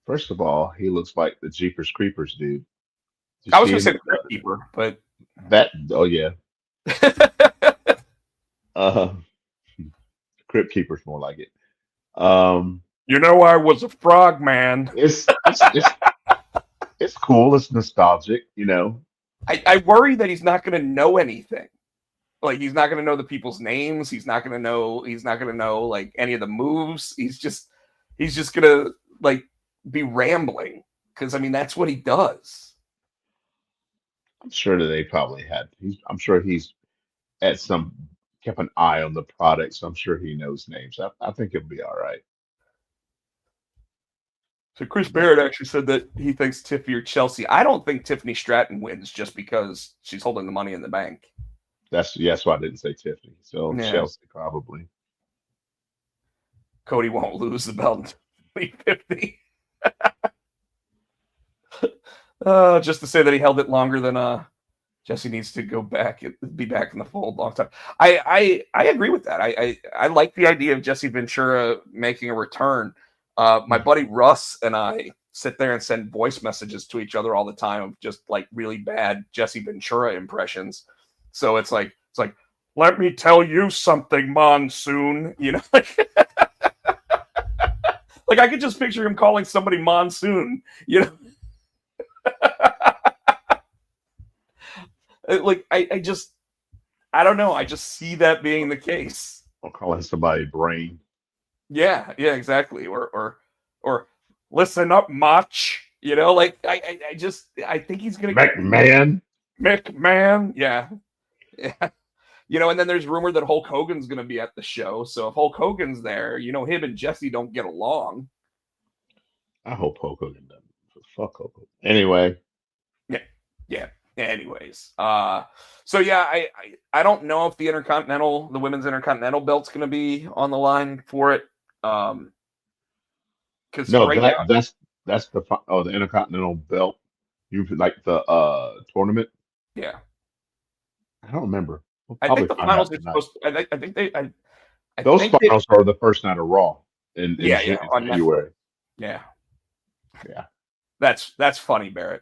First of all, he looks like the Jeepers Creepers dude. I was going to say the Crypt Keeper, but that. Oh yeah. Crypt Keeper's more like it. I was a frog man. It's cool. It's nostalgic. I worry that he's not going to know anything. Like, he's not going to know the people's names. He's not going to know like any of the moves. He's just going to like be rambling because that's what he does. I'm sure that they probably had. I'm sure he's kept an eye on the product, so I'm sure he knows names. I think it'll be all right. So Chris Barrett actually said that he thinks Tiffy or Chelsea. I don't think Tiffany Stratton wins just because she's holding the Money in the Bank. That's why I didn't say Tiffany. So yeah. Chelsea probably. Cody won't lose the belt in 2050. Just to say that he held it longer than Jesse needs to be back in the fold long time. I agree with that. I like the idea of Jesse Ventura making a return. My buddy Russ and I sit there and send voice messages to each other all the time of just like really bad Jesse Ventura impressions. So it's like, let me tell you something, Monsoon. Like I could just picture him calling somebody Monsoon. Like I just I don't know. I just see that being the case. Or calling somebody brain. Yeah, exactly. Or listen up, Mach. You know, like I think he's gonna get McMahon. McMahon. Yeah. Yeah. You know, and then there's rumor that Hulk Hogan's gonna be at the show. So if Hulk Hogan's there, you know, him and Jesse don't get along. I hope Hulk Hogan doesn't. Fuck Hulk Hogan. Anyway. Yeah. Anyways, so yeah, I don't know if the women's Intercontinental belt's gonna be on the line for it. Because No, right now, that's the Intercontinental belt. You like the tournament? yeah, I don't remember. We'll I probably think the find out finals are tonight. supposed. I think they. I Those think they. finals are the first night of Raw in Yeah, in on Netflix. January. Yeah, Yeah. that's funny, Barrett.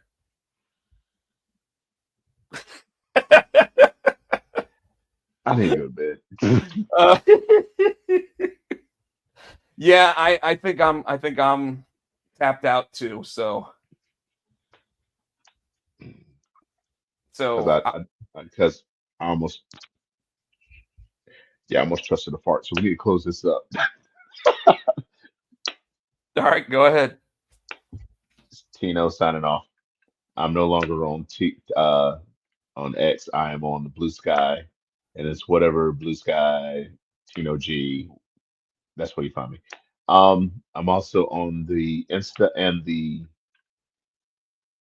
I need to go to bed. Yeah, I think I'm tapped out too. So Because I almost trusted a fart. So we need to close this up. all right, go ahead. It's Tino signing off. I'm no longer on on X. I am on the Blue Sky, and it's whatever Blue Sky Tino G. That's where you find me. I'm also on the Insta and the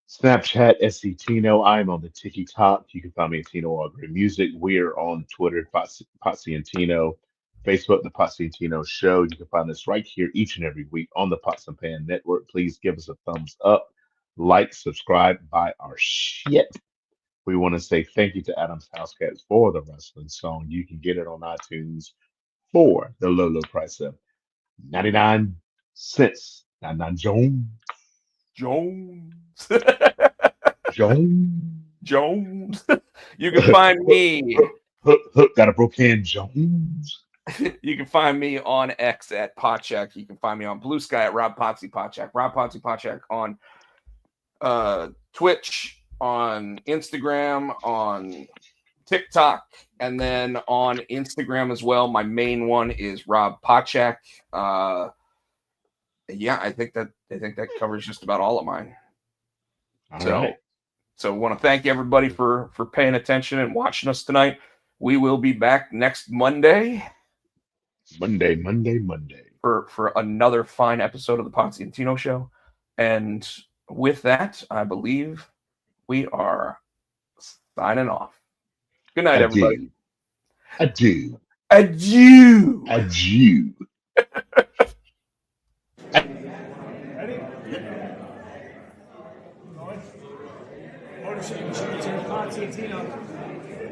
Snapchat SC Tino. I'm on the TikTok. You can find me at Tino All Great Music. We're on Twitter, Potsy and Tino. Facebook, the Potsy and Tino Show. You can find us right here each and every week on the Pots and Pan Network. Please give us a thumbs up, like, subscribe, buy our shit. We want to say thank you to Adam's House Cats for the wrestling song. You can get it on iTunes for the low, low price of 99 cents. 99 Jones. Jones. Jones. You can find me. Hook got a broke hand, Jones. You can find me on X at Potcheck. You can find me on Blue Sky at Rob Potsy Potcheck. Rob Potsy Potcheck on Twitch, on Instagram, on TikTok, and then on Instagram as well. My main one is Rob Potcheck. Yeah, I think that covers just about all of mine. So I want to thank everybody for paying attention and watching us tonight. We will be back next Monday. Monday. For another fine episode of the Potsy and Tino Show. And with that, I believe we are signing off. Good night, everybody. Adieu.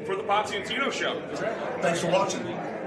For the Potsy and Tino Show. Thanks for watching.